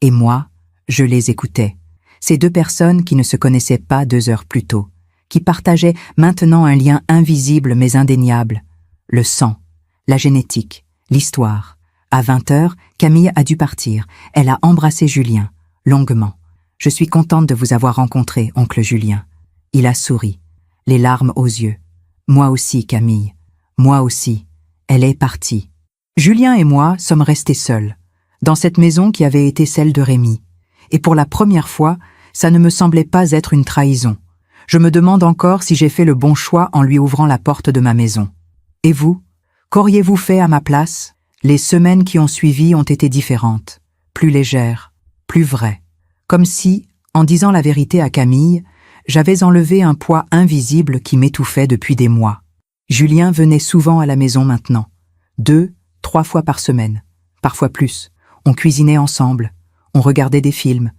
Speaker 1: Et moi, je les écoutais. Ces 2 personnes qui ne se connaissaient pas 2 heures plus tôt, qui partageaient maintenant un lien invisible mais indéniable. Le sang, la génétique, l'histoire. À 20h, Camille a dû partir. Elle a embrassé Julien, longuement. « Je suis contente de vous avoir rencontré, oncle Julien. » Il a souri, les larmes aux yeux. « Moi aussi, Camille. Moi aussi. » Elle est partie. Julien et moi sommes restés seuls, dans cette maison qui avait été celle de Rémi. Et pour la première fois, Ça ne me semblait pas être une trahison. Je me demande encore si j'ai fait le bon choix en lui ouvrant la porte de ma maison. Et vous? Qu'auriez-vous fait à ma place? Les semaines qui ont suivi ont été différentes, plus légères, plus vraies. Comme si, en disant la vérité à Camille, j'avais enlevé un poids invisible qui m'étouffait depuis des mois. Julien venait souvent à la maison maintenant, 2, 3 fois par semaine, parfois plus. On cuisinait ensemble, on regardait des films,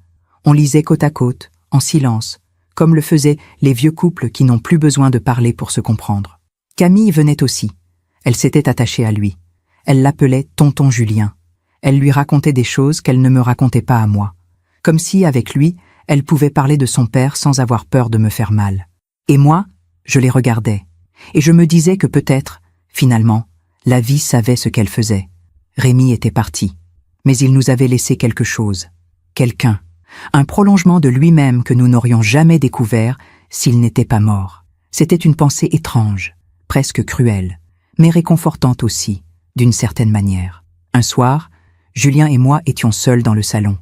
Speaker 1: on lisait côte à côte, en silence, comme le faisaient les vieux couples qui n'ont plus besoin de parler pour se comprendre. Camille venait aussi. Elle s'était attachée à lui. Elle l'appelait tonton Julien. Elle lui racontait des choses qu'elle ne me racontait pas à moi. Comme si, avec lui, elle pouvait parler de son père sans avoir peur de me faire mal. Et moi, je les regardais. Et je me disais que peut-être, finalement, la vie savait ce qu'elle faisait. Rémi était parti. Mais il nous avait laissé quelque chose. Quelqu'un. Un prolongement de lui-même que nous n'aurions jamais découvert s'il n'était pas mort. C'était une pensée étrange, presque cruelle, mais réconfortante aussi, d'une certaine manière. Un soir, Julien et moi étions seuls dans le salon.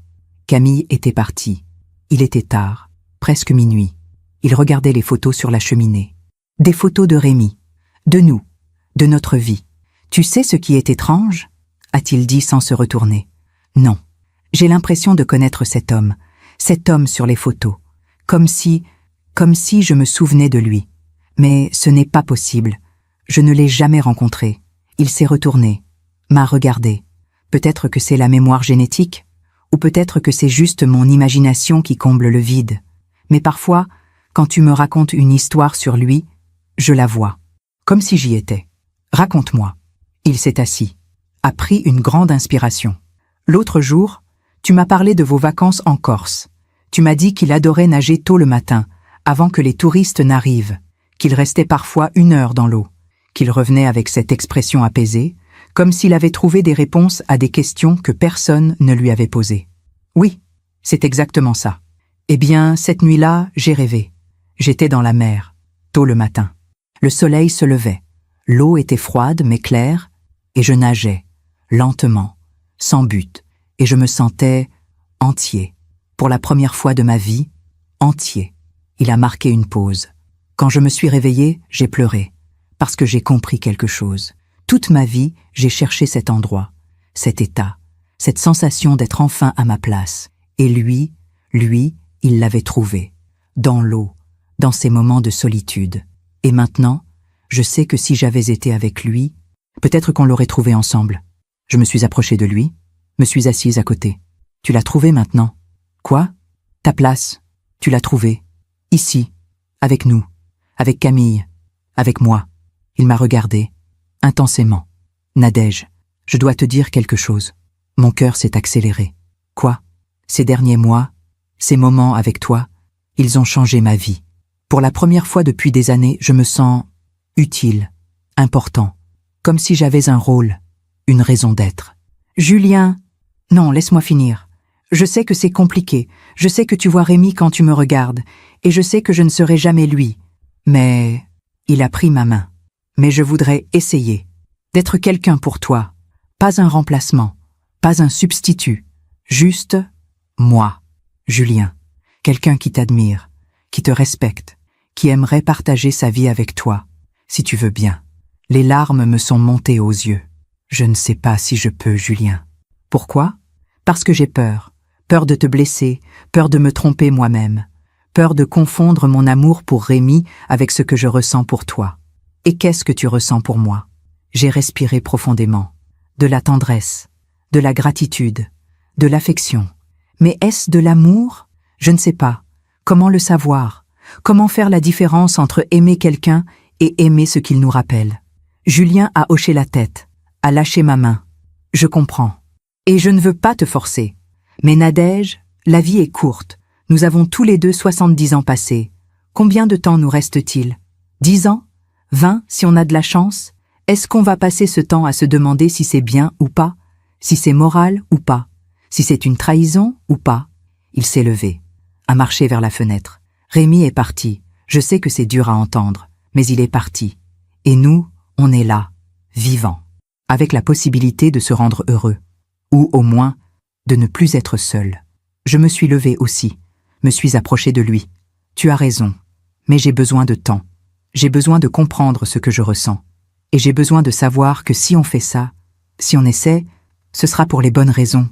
Speaker 1: Camille était partie. Il était tard, presque minuit. Il regardait les photos sur la cheminée. Des photos de Rémi, de nous, de notre vie. « Tu sais ce qui est étrange ?» a-t-il dit sans se retourner. « Non. J'ai l'impression de connaître cet homme sur les photos, comme si je me souvenais de lui. Mais ce n'est pas possible. Je ne l'ai jamais rencontré. Il s'est retourné, m'a regardé. Peut-être que c'est la mémoire génétique, ou peut-être que c'est juste mon imagination qui comble le vide. Mais parfois, quand tu me racontes une histoire sur lui, je la vois, comme si j'y étais. Raconte-moi. » Il s'est assis, a pris une grande inspiration. « L'autre jour, tu m'as parlé de vos vacances en Corse. Tu m'as dit qu'il adorait nager tôt le matin, avant que les touristes n'arrivent, qu'il restait parfois 1 heure dans l'eau, qu'il revenait avec cette expression apaisée, comme s'il avait trouvé des réponses à des questions que personne ne lui avait posées. Oui, c'est exactement ça. Eh bien, cette nuit-là, j'ai rêvé. J'étais dans la mer, tôt le matin. Le soleil se levait, l'eau était froide mais claire, et je nageais, lentement, sans but, et je me sentais entier. Pour la première fois de ma vie, entier. Il a marqué une pause. Quand je me suis réveillé, j'ai pleuré, parce que j'ai compris quelque chose. Toute ma vie, j'ai cherché cet endroit, cet état, cette sensation d'être enfin à ma place. Et lui, il l'avait trouvé, dans l'eau, dans ces moments de solitude. Et maintenant, je sais que si j'avais été avec lui, peut-être qu'on l'aurait trouvé ensemble. Je me suis approchée de lui, me suis assise à côté. « Tu l'as trouvé maintenant ?»« Quoi ? Ta place, tu l'as trouvée. Ici, avec nous, avec Camille, avec moi. » Il m'a regardé, intensément. « Nadège, je dois te dire quelque chose. Mon cœur s'est accéléré. Quoi ? Ces derniers mois, ces moments avec toi, ils ont changé ma vie. Pour la première fois depuis des années, je me sens utile, important, comme si j'avais un rôle, une raison d'être. »« Julien, non, laisse-moi finir. Je sais que c'est compliqué, je sais que tu vois Rémi quand tu me regardes, et je sais que je ne serai jamais lui. Mais il a pris ma main. Mais je voudrais essayer d'être quelqu'un pour toi, pas un remplacement, pas un substitut, juste moi, Julien, quelqu'un qui t'admire, qui te respecte, qui aimerait partager sa vie avec toi, si tu veux bien. » Les larmes me sont montées aux yeux. Je ne sais pas si je peux, Julien. Pourquoi ? Parce que j'ai peur. Peur de te blesser, peur de me tromper moi-même, peur de confondre mon amour pour Rémi avec ce que je ressens pour toi. Et qu'est-ce que tu ressens pour moi ? J'ai respiré profondément. De la tendresse, de la gratitude, de l'affection. Mais est-ce de l'amour ? Je ne sais pas. Comment le savoir ? Comment faire la différence entre aimer quelqu'un et aimer ce qu'il nous rappelle ? Julien a hoché la tête, a lâché ma main. Je comprends. Et je ne veux pas te forcer. Mais Nadège, la vie est courte. Nous avons tous les deux 70 ans passés. Combien de temps nous reste-t-il ? 10 ans ? 20 si on a de la chance ? Est-ce qu'on va passer ce temps à se demander si c'est bien ou pas ? Si c'est moral ou pas ? Si c'est une trahison ou pas ? Il s'est levé, a marché vers la fenêtre. Rémi est parti. Je sais que c'est dur à entendre, mais il est parti. Et nous, on est là, vivants, avec la possibilité de se rendre heureux, ou au moins de ne plus être seul. Je me suis levée aussi, me suis approchée de lui. Tu as raison, mais j'ai besoin de temps. J'ai besoin de comprendre ce que je ressens. Et j'ai besoin de savoir que si on fait ça, si on essaie, ce sera pour les bonnes raisons.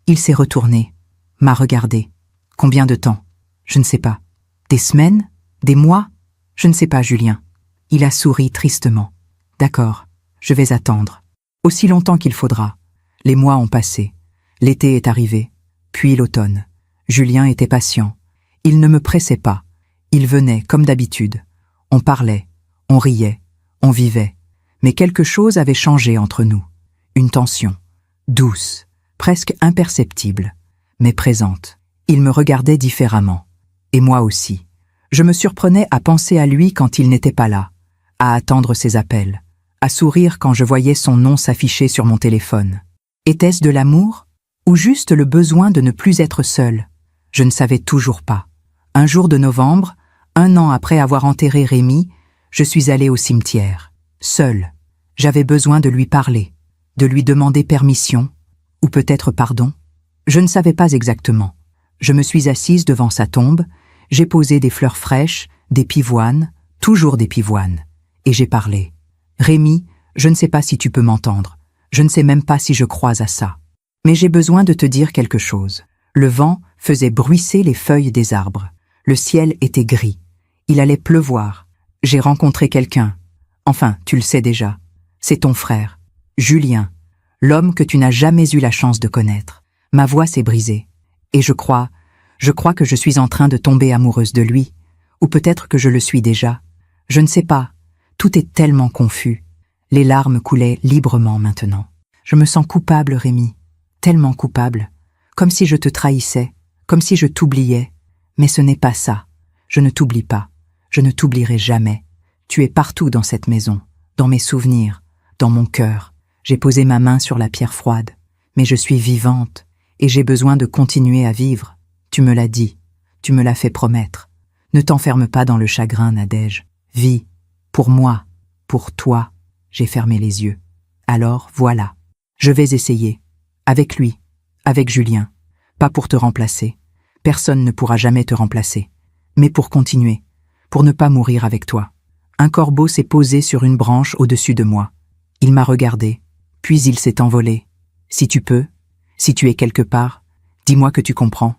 Speaker 1: Il s'est retourné, m'a regardé. Combien de temps? Je ne sais pas. Des semaines? Des mois? Je ne sais pas, Julien. Il a souri tristement. D'accord, je vais attendre. Aussi longtemps qu'il faudra. Les mois ont passé. L'été est arrivé, puis l'automne. Julien était patient. Il ne me pressait pas. Il venait, comme d'habitude. On parlait, on riait, on vivait. Mais quelque chose avait changé entre nous. Une tension, douce, presque imperceptible, mais présente. Il me regardait différemment. Et moi aussi. Je me surprenais à penser à lui quand il n'était pas là, à attendre ses appels, à sourire quand je voyais son nom s'afficher sur mon téléphone. Était-ce de l'amour? Ou juste le besoin de ne plus être seul? Je ne savais toujours pas. Un jour de novembre, 1 an après avoir enterré Rémi, je suis allée au cimetière, seule. J'avais besoin de lui parler, de lui demander permission, ou peut-être pardon. Je ne savais pas exactement. Je me suis assise devant sa tombe, j'ai posé des fleurs fraîches, des pivoines, toujours des pivoines, et j'ai parlé. Rémi, je ne sais pas si tu peux m'entendre, je ne sais même pas si je crois à ça. Mais j'ai besoin de te dire quelque chose. Le vent faisait bruisser les feuilles des arbres. Le ciel était gris. Il allait pleuvoir. J'ai rencontré quelqu'un. Enfin, tu le sais déjà. C'est ton frère, Julien, l'homme que tu n'as jamais eu la chance de connaître. Ma voix s'est brisée. Et je crois que je suis en train de tomber amoureuse de lui. Ou peut-être que je le suis déjà. Je ne sais pas. Tout est tellement confus. Les larmes coulaient librement maintenant. Je me sens coupable, Rémi. Tellement coupable. Comme si je te trahissais. Comme si je t'oubliais. Mais ce n'est pas ça. Je ne t'oublie pas. Je ne t'oublierai jamais. Tu es partout dans cette maison. Dans mes souvenirs. Dans mon cœur. J'ai posé ma main sur la pierre froide. Mais je suis vivante. Et j'ai besoin de continuer à vivre. Tu me l'as dit. Tu me l'as fait promettre. Ne t'enferme pas dans le chagrin, Nadège. Vis. Pour moi. Pour toi. J'ai fermé les yeux. Alors, voilà. Je vais essayer. Avec lui. Avec Julien. Pas pour te remplacer. Personne ne pourra jamais te remplacer. Mais pour continuer. Pour ne pas mourir avec toi. Un corbeau s'est posé sur une branche au-dessus de moi. Il m'a regardé. Puis il s'est envolé. Si tu peux, si tu es quelque part, dis-moi que tu comprends.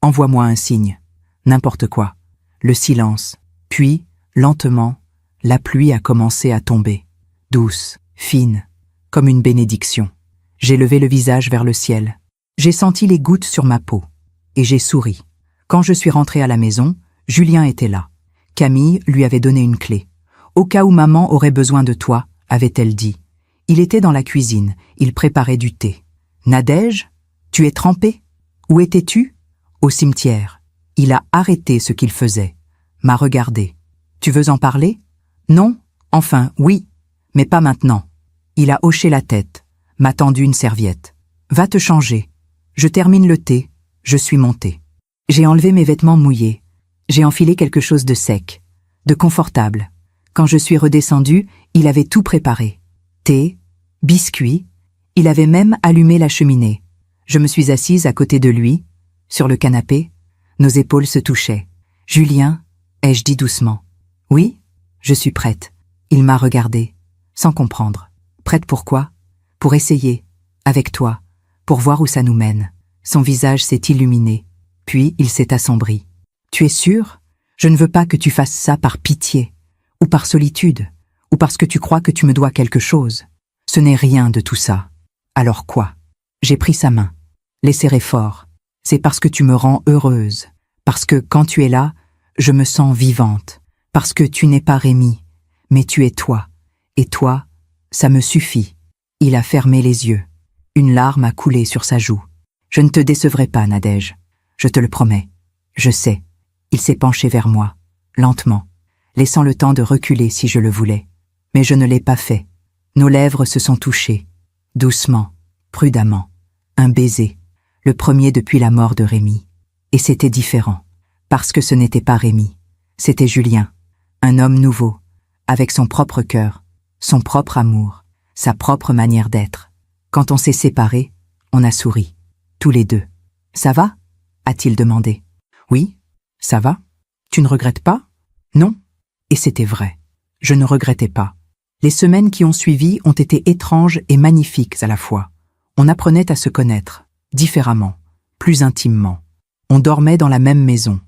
Speaker 1: Envoie-moi un signe. N'importe quoi. Le silence. Puis, lentement, la pluie a commencé à tomber. Douce, fine, comme une bénédiction. J'ai levé le visage vers le ciel. J'ai senti les gouttes sur ma peau. Et j'ai souri. Quand je suis rentrée à la maison, Julien était là. Camille lui avait donné une clé. Au cas où maman aurait besoin de toi, avait-elle dit. Il était dans la cuisine, il préparait du thé. Nadège, tu es trempée? Où étais-tu? Au cimetière. Il a arrêté ce qu'il faisait, m'a regardé. Tu veux en parler? Non? Enfin, oui, mais pas maintenant. Il a hoché la tête, m'a tendu une serviette. Va te changer. Je termine le thé, je suis montée. J'ai enlevé mes vêtements mouillés. J'ai enfilé quelque chose de sec, de confortable. Quand je suis redescendue, il avait tout préparé. Thé, biscuits, il avait même allumé la cheminée. Je me suis assise à côté de lui, sur le canapé. Nos épaules se touchaient. Julien, ai-je dit doucement. Oui, je suis prête. Il m'a regardée, sans comprendre. Prête pour quoi? Pour essayer, avec toi, pour voir où ça nous mène. Son visage s'est illuminé, puis il s'est assombri. Tu es sûre? Je ne veux pas que tu fasses ça par pitié, ou par solitude, ou parce que tu crois que tu me dois quelque chose. Ce n'est rien de tout ça. Alors quoi? J'ai pris sa main, les serré fort. C'est parce que tu me rends heureuse, parce que quand tu es là, je me sens vivante, parce que tu n'es pas Rémi, mais tu es toi. Et toi, ça me suffit. Il a fermé les yeux. Une larme a coulé sur sa joue. Je ne te décevrai pas, Nadège. Je te le promets. Je sais. Il s'est penché vers moi, lentement, laissant le temps de reculer si je le voulais. Mais je ne l'ai pas fait. Nos lèvres se sont touchées, doucement, prudemment. Un baiser, le premier depuis la mort de Rémi. Et c'était différent, parce que ce n'était pas Rémi. C'était Julien, un homme nouveau, avec son propre cœur, son propre amour, sa propre manière d'être. Quand on s'est séparés, on a souri, tous les deux. « Ça va ?» a-t-il demandé. « Oui, Ça va? Tu ne regrettes pas? Non. Et c'était vrai. Je ne regrettais pas. Les semaines qui ont suivi ont été étranges et magnifiques à la fois. On apprenait à se connaître, différemment, plus intimement. On dormait dans la même maison,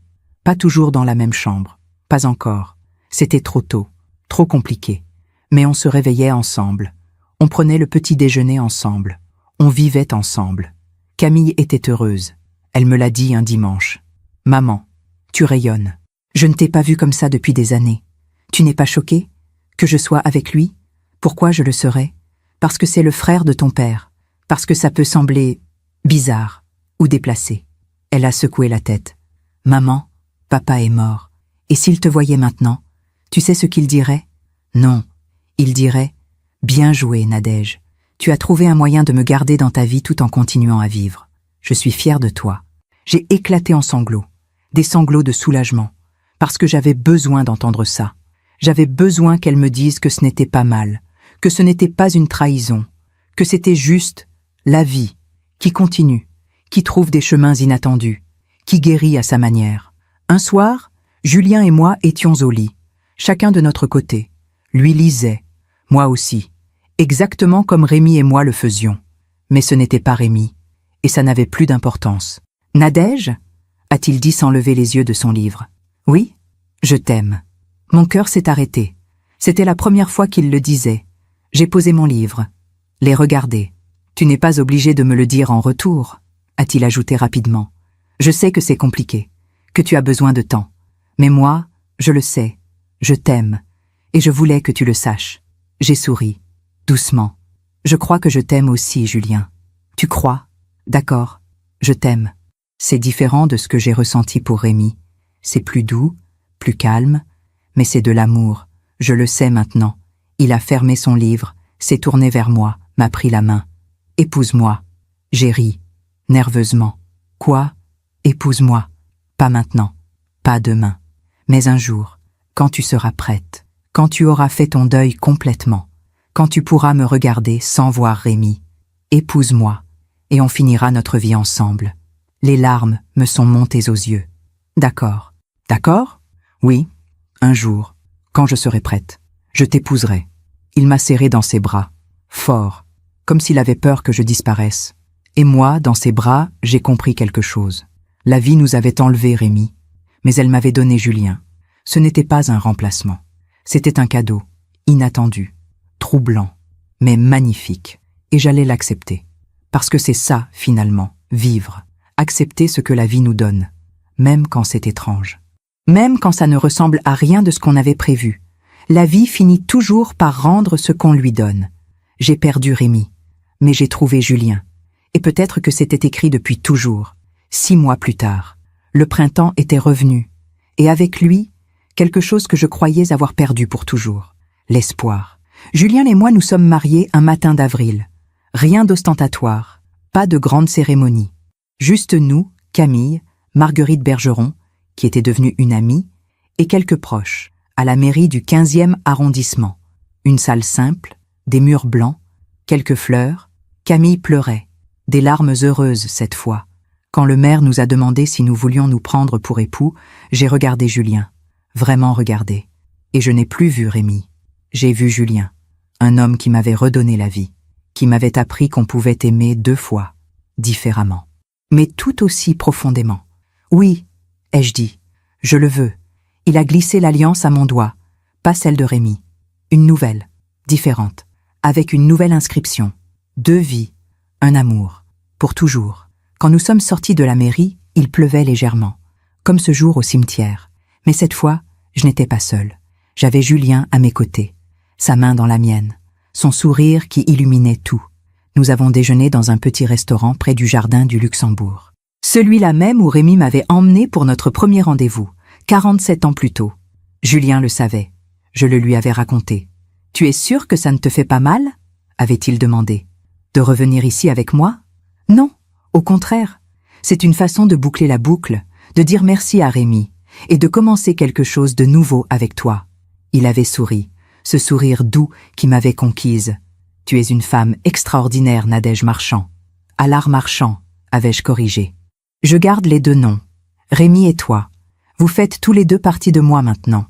Speaker 1: pas toujours dans la même chambre, pas encore. C'était trop tôt, trop compliqué. Mais on se réveillait ensemble. On prenait le petit déjeuner ensemble. On vivait ensemble. Camille était heureuse. Elle me l'a dit un dimanche. « Maman, tu rayonnes. Je ne t'ai pas vue comme ça depuis des années. Tu n'es pas choquée? Que je sois avec lui? Pourquoi je le serais? Parce que c'est le frère de ton père. Parce que ça peut sembler bizarre ou déplacé. » Elle a secoué la tête. « Maman, papa est mort. Et s'il te voyait maintenant, tu sais ce qu'il dirait? Non, il dirait « Bien joué, Nadège. Tu as trouvé un moyen de me garder dans ta vie tout en continuant à vivre. Je suis fière de toi. » J'ai éclaté en sanglots, des sanglots de soulagement, parce que j'avais besoin d'entendre ça. J'avais besoin qu'elle me dise que ce n'était pas mal, que ce n'était pas une trahison, que c'était juste la vie, qui continue, qui trouve des chemins inattendus, qui guérit à sa manière. Un soir, Julien et moi étions au lit, chacun de notre côté. Lui lisait, moi aussi, exactement comme Rémi et moi le faisions. Mais ce n'était pas Rémi, et ça n'avait plus d'importance. « Nadège » a-t-il dit sans lever les yeux de son livre. « Oui, je t'aime. » Mon cœur s'est arrêté. C'était la première fois qu'il le disait. J'ai posé mon livre, les regardé. « Tu n'es pas obligé de me le dire en retour » a-t-il ajouté rapidement. « Je sais que c'est compliqué, que tu as besoin de temps. Mais moi, je le sais, je t'aime, et je voulais que tu le saches. » J'ai souri, doucement. « Je crois que je t'aime aussi, Julien. »« Tu crois? D'accord, je t'aime. » C'est différent de ce que j'ai ressenti pour Rémi. C'est plus doux, plus calme, mais c'est de l'amour. Je le sais maintenant. Il a fermé son livre, s'est tourné vers moi, m'a pris la main. « Épouse-moi. » J'ai ri, nerveusement. « Quoi? Épouse-moi. Pas maintenant, pas demain, mais un jour, quand tu seras prête, quand tu auras fait ton deuil complètement, quand tu pourras me regarder sans voir Rémi. Épouse-moi, et on finira notre vie ensemble. » Les larmes me sont montées aux yeux. « D'accord. D'accord? Oui, un jour, quand je serai prête, je t'épouserai. » Il m'a serré dans ses bras, fort, comme s'il avait peur que je disparaisse. Et moi, dans ses bras, j'ai compris quelque chose. La vie nous avait enlevé Rémi, mais elle m'avait donné Julien. Ce n'était pas un remplacement. C'était un cadeau, inattendu, troublant, mais magnifique. Et j'allais l'accepter. Parce que c'est ça, finalement, vivre. Accepter ce que la vie nous donne, même quand c'est étrange. Même quand ça ne ressemble à rien de ce qu'on avait prévu. La vie finit toujours par rendre ce qu'on lui donne. J'ai perdu Rémi, mais j'ai trouvé Julien. Et peut-être que c'était écrit depuis toujours. 6 mois plus tard, le printemps était revenu. Et avec lui, quelque chose que je croyais avoir perdu pour toujours. L'espoir. Julien et moi nous sommes mariés un matin d'avril. Rien d'ostentatoire, pas de grande cérémonie. Juste nous, Camille, Marguerite Bergeron, qui était devenue une amie, et quelques proches, à la mairie du 15e arrondissement. Une salle simple, des murs blancs, quelques fleurs. Camille pleurait, des larmes heureuses cette fois. Quand le maire nous a demandé si nous voulions nous prendre pour époux, j'ai regardé Julien, vraiment regardé. Et je n'ai plus vu Rémi. J'ai vu Julien, un homme qui m'avait redonné la vie, qui m'avait appris qu'on pouvait aimer 2 fois, différemment. Mais tout aussi profondément. « Oui, ai-je dit, je le veux. » Il a glissé l'alliance à mon doigt, pas celle de Rémi. Une nouvelle, différente, avec une nouvelle inscription. 2 vies, un amour, pour toujours. Quand nous sommes sortis de la mairie, il pleuvait légèrement, comme ce jour au cimetière. Mais cette fois, je n'étais pas seule. J'avais Julien à mes côtés, sa main dans la mienne, son sourire qui illuminait tout. Nous avons déjeuné dans un petit restaurant près du jardin du Luxembourg. Celui-là même où Rémi m'avait emmené pour notre premier rendez-vous, 47 ans plus tôt. Julien le savait. Je le lui avais raconté. « Tu es sûr que ça ne te fait pas mal ?» avait-il demandé. « De revenir ici avec moi ?»« Non, au contraire. C'est une façon de boucler la boucle, de dire merci à Rémi et de commencer quelque chose de nouveau avec toi. » Il avait souri, ce sourire doux qui m'avait conquise. « Tu es une femme extraordinaire, Nadège Marchand. »« Allard Marchand » avais-je corrigé. Je garde les 2 noms. Rémi et toi. Vous faites tous les deux partie de moi maintenant.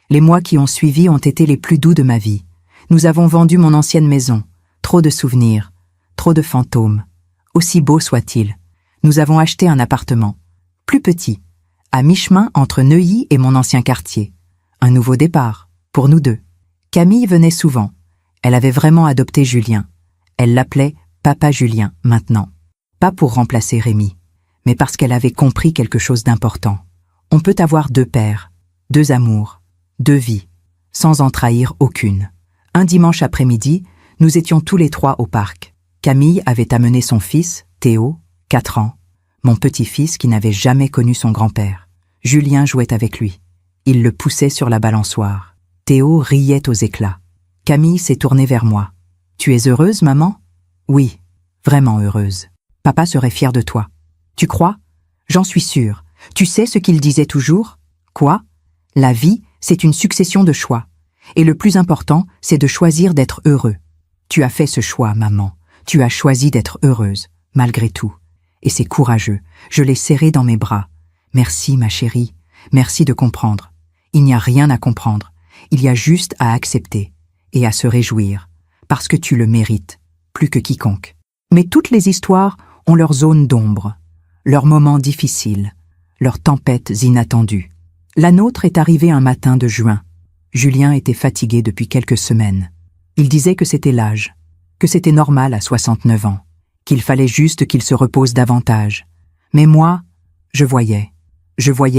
Speaker 1: Les mois qui ont suivi ont été les plus doux de ma vie. Nous avons vendu mon ancienne maison. Trop de souvenirs, trop de fantômes. Aussi beau soit-il. Nous avons acheté un appartement. Plus petit, à mi-chemin entre Neuilly et mon ancien quartier. Un nouveau départ, pour nous deux. Camille venait souvent. Elle avait vraiment adopté Julien. Elle l'appelait Papa Julien maintenant. Pas pour remplacer Rémi, mais parce qu'elle avait compris quelque chose d'important. On peut avoir deux pères, deux amours, deux vies, sans en trahir aucune. Un dimanche après-midi, nous étions tous les trois au parc. Camille avait amené son fils, Théo, 4 ans, mon petit-fils qui n'avait jamais connu son grand-père. Julien jouait avec lui. Il le poussait sur la balançoire. Théo riait aux éclats. Camille s'est tournée vers moi. « Tu es heureuse, maman ?»« Oui, vraiment heureuse. Papa serait fier de toi. »« Tu crois ?»« J'en suis sûre. Tu sais ce qu'il disait toujours ? Quoi ? La vie, c'est une succession de choix. Et le plus important, c'est de choisir d'être heureux. Tu as fait ce choix, maman. Tu as choisi d'être heureuse, malgré tout. Et c'est courageux. Je l'ai serré dans mes bras. Merci, ma chérie. Merci de comprendre. Il n'y a rien à comprendre. Il y a juste à accepter et à se réjouir, parce que tu le mérites, plus que quiconque. Mais toutes les histoires ont leurs zones d'ombre, leurs moments difficiles, leurs tempêtes inattendues. La nôtre est arrivée un matin de juin. Julien était fatigué depuis quelques semaines. Il disait que c'était l'âge, que c'était normal à 69 ans, qu'il fallait juste qu'il se repose davantage. Mais moi, je voyais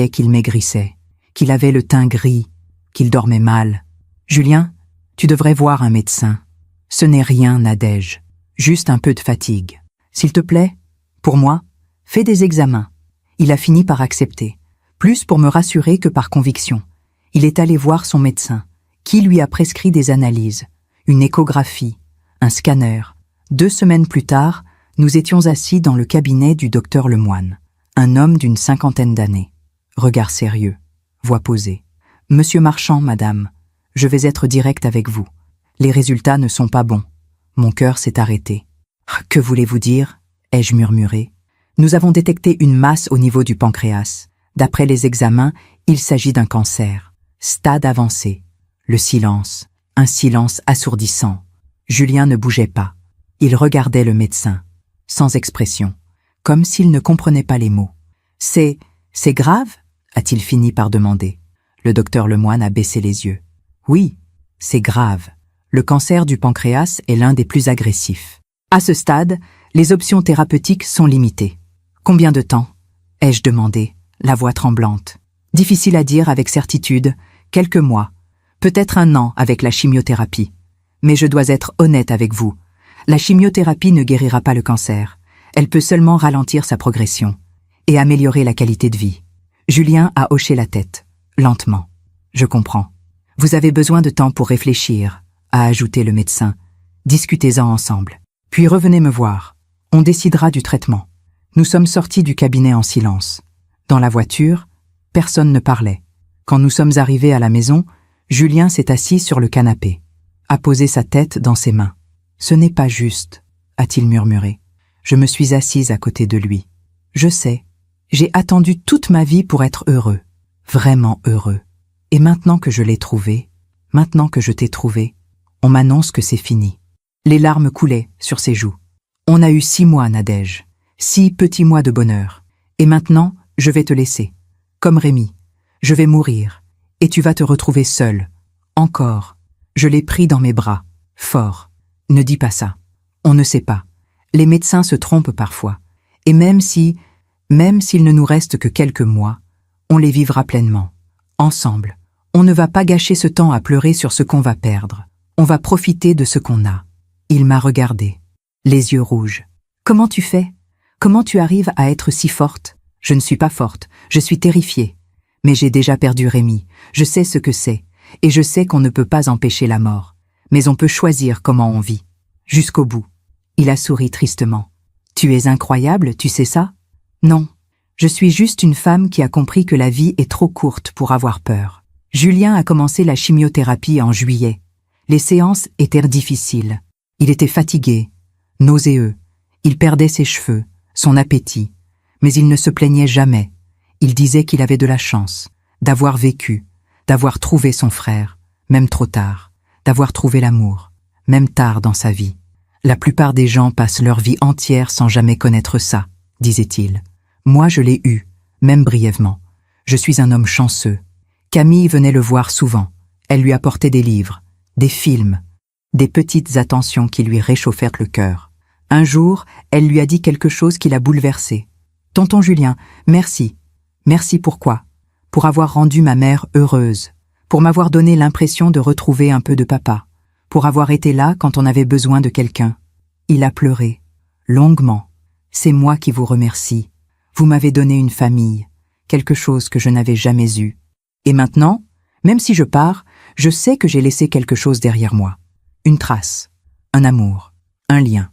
Speaker 1: qu'il maigrissait, qu'il avait le teint gris, qu'il dormait mal. « Julien, tu devrais voir un médecin. Ce n'est rien, Nadège, juste un peu de fatigue. S'il te plaît, pour moi, fais des examens. » Il a fini par accepter, plus pour me rassurer que par conviction. Il est allé voir son médecin, qui lui a prescrit des analyses, une échographie, un scanner. 2 semaines plus tard, nous étions assis dans le cabinet du docteur Lemoine, un homme d'une 50aine d'années. Regard sérieux, voix posée. « Monsieur Marchand, madame, je vais être direct avec vous. Les résultats ne sont pas bons. Mon cœur s'est arrêté. »« Que voulez-vous dire ?» ai-je murmuré. « Nous avons détecté une masse au niveau du pancréas. D'après les examens, il s'agit d'un cancer. Stade avancé. » Le silence, un silence assourdissant. Julien ne bougeait pas. Il regardait le médecin, sans expression, comme s'il ne comprenait pas les mots. « C'est grave ?» a-t-il fini par demander. Le docteur Lemoine a baissé les yeux. « Oui, c'est grave. Le cancer du pancréas est l'un des plus agressifs. À ce stade, les options thérapeutiques sont limitées. »« Combien de temps ?» ai-je demandé, la voix tremblante. « Difficile à dire avec certitude. Quelques mois. Peut-être 1 an avec la chimiothérapie. Mais je dois être honnête avec vous. La chimiothérapie ne guérira pas le cancer. Elle peut seulement ralentir sa progression et améliorer la qualité de vie. » Julien a hoché la tête, lentement. « Je comprends. Vous avez besoin de temps pour réfléchir, » a ajouté le médecin. « Discutez-en ensemble. Puis revenez me voir. On décidera du traitement. » Nous sommes sortis du cabinet en silence. Dans la voiture, personne ne parlait. Quand nous sommes arrivés à la maison, Julien s'est assis sur le canapé, a posé sa tête dans ses mains. « Ce n'est pas juste, » a-t-il murmuré. Je me suis assise à côté de lui. « Je sais. J'ai attendu toute ma vie pour être heureux, vraiment heureux. Et maintenant que je l'ai trouvé, maintenant que je t'ai trouvé, on m'annonce que c'est fini. » Les larmes coulaient sur ses joues. « On a eu 6 mois, Nadège, 6 petits mois de bonheur. Et maintenant, je vais te laisser. Comme Rémi, je vais mourir, et tu vas te retrouver seul. Encore. » Je l'ai pris dans mes bras, fort. « Ne dis pas ça. On ne sait pas. Les médecins se trompent parfois. Et même s'il ne nous reste que quelques mois, on les vivra pleinement. Ensemble. On ne va pas gâcher ce temps à pleurer sur ce qu'on va perdre. On va profiter de ce qu'on a. » Il m'a regardé, les yeux rouges. « Comment tu fais ? Comment tu arrives à être si forte ? » « Je ne suis pas forte, je suis terrifiée. Mais j'ai déjà perdu Rémi, je sais ce que c'est, et je sais qu'on ne peut pas empêcher la mort. Mais on peut choisir comment on vit. Jusqu'au bout. » Il a souri tristement. « Tu es incroyable, tu sais ça ? » « Non, je suis juste une femme qui a compris que la vie est trop courte pour avoir peur. » Julien a commencé la chimiothérapie en juillet. Les séances étaient difficiles. Il était fatigué, nauséeux. Il perdait ses cheveux, son appétit. Mais il ne se plaignait jamais. Il disait qu'il avait de la chance. d'avoir vécu, d'avoir trouvé son frère, même trop tard, d'avoir trouvé l'amour, même tard dans sa vie. La plupart des gens passent leur vie entière sans jamais connaître ça, disait-il. Moi, je l'ai eu, même brièvement. Je suis un homme chanceux. Camille venait le voir souvent. Elle lui apportait des livres, des films, des petites attentions qui lui réchauffèrent le cœur. Un jour, elle lui a dit quelque chose qui l'a bouleversé. « Tonton Julien, merci. Merci pourquoi? Pour avoir rendu ma mère heureuse, pour m'avoir donné l'impression de retrouver un peu de papa, pour avoir été là quand on avait besoin de quelqu'un. » Il a pleuré, longuement. « C'est moi qui vous remercie. Vous m'avez donné une famille, quelque chose que je n'avais jamais eu. Et maintenant, même si je pars, je sais que j'ai laissé quelque chose derrière moi. Une trace, un amour, un lien.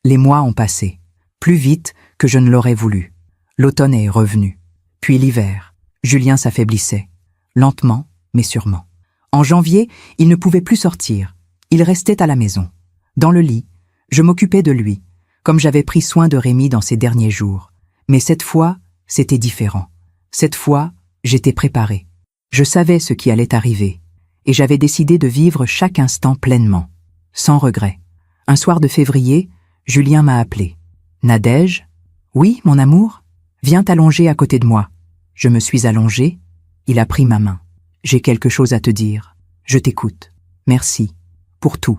Speaker 1: Les mois ont passé, plus vite que je ne l'aurais voulu. L'automne est revenu, puis l'hiver. Julien s'affaiblissait, lentement mais sûrement. En janvier, il ne pouvait plus sortir. Il restait à la maison. Dans le lit, je m'occupais de lui, comme j'avais pris soin de Rémi dans ces derniers jours. Mais cette fois, c'était différent. Cette fois, j'étais préparé. Je savais ce qui allait arriver, et j'avais décidé de vivre chaque instant pleinement, sans regret. Un soir de février, Julien m'a appelé. « Nadège ? Oui, mon amour ? Viens t'allonger à côté de moi. » Je me suis allongé, il a pris ma main. « J'ai quelque chose à te dire. Je t'écoute. Merci. Pour tout.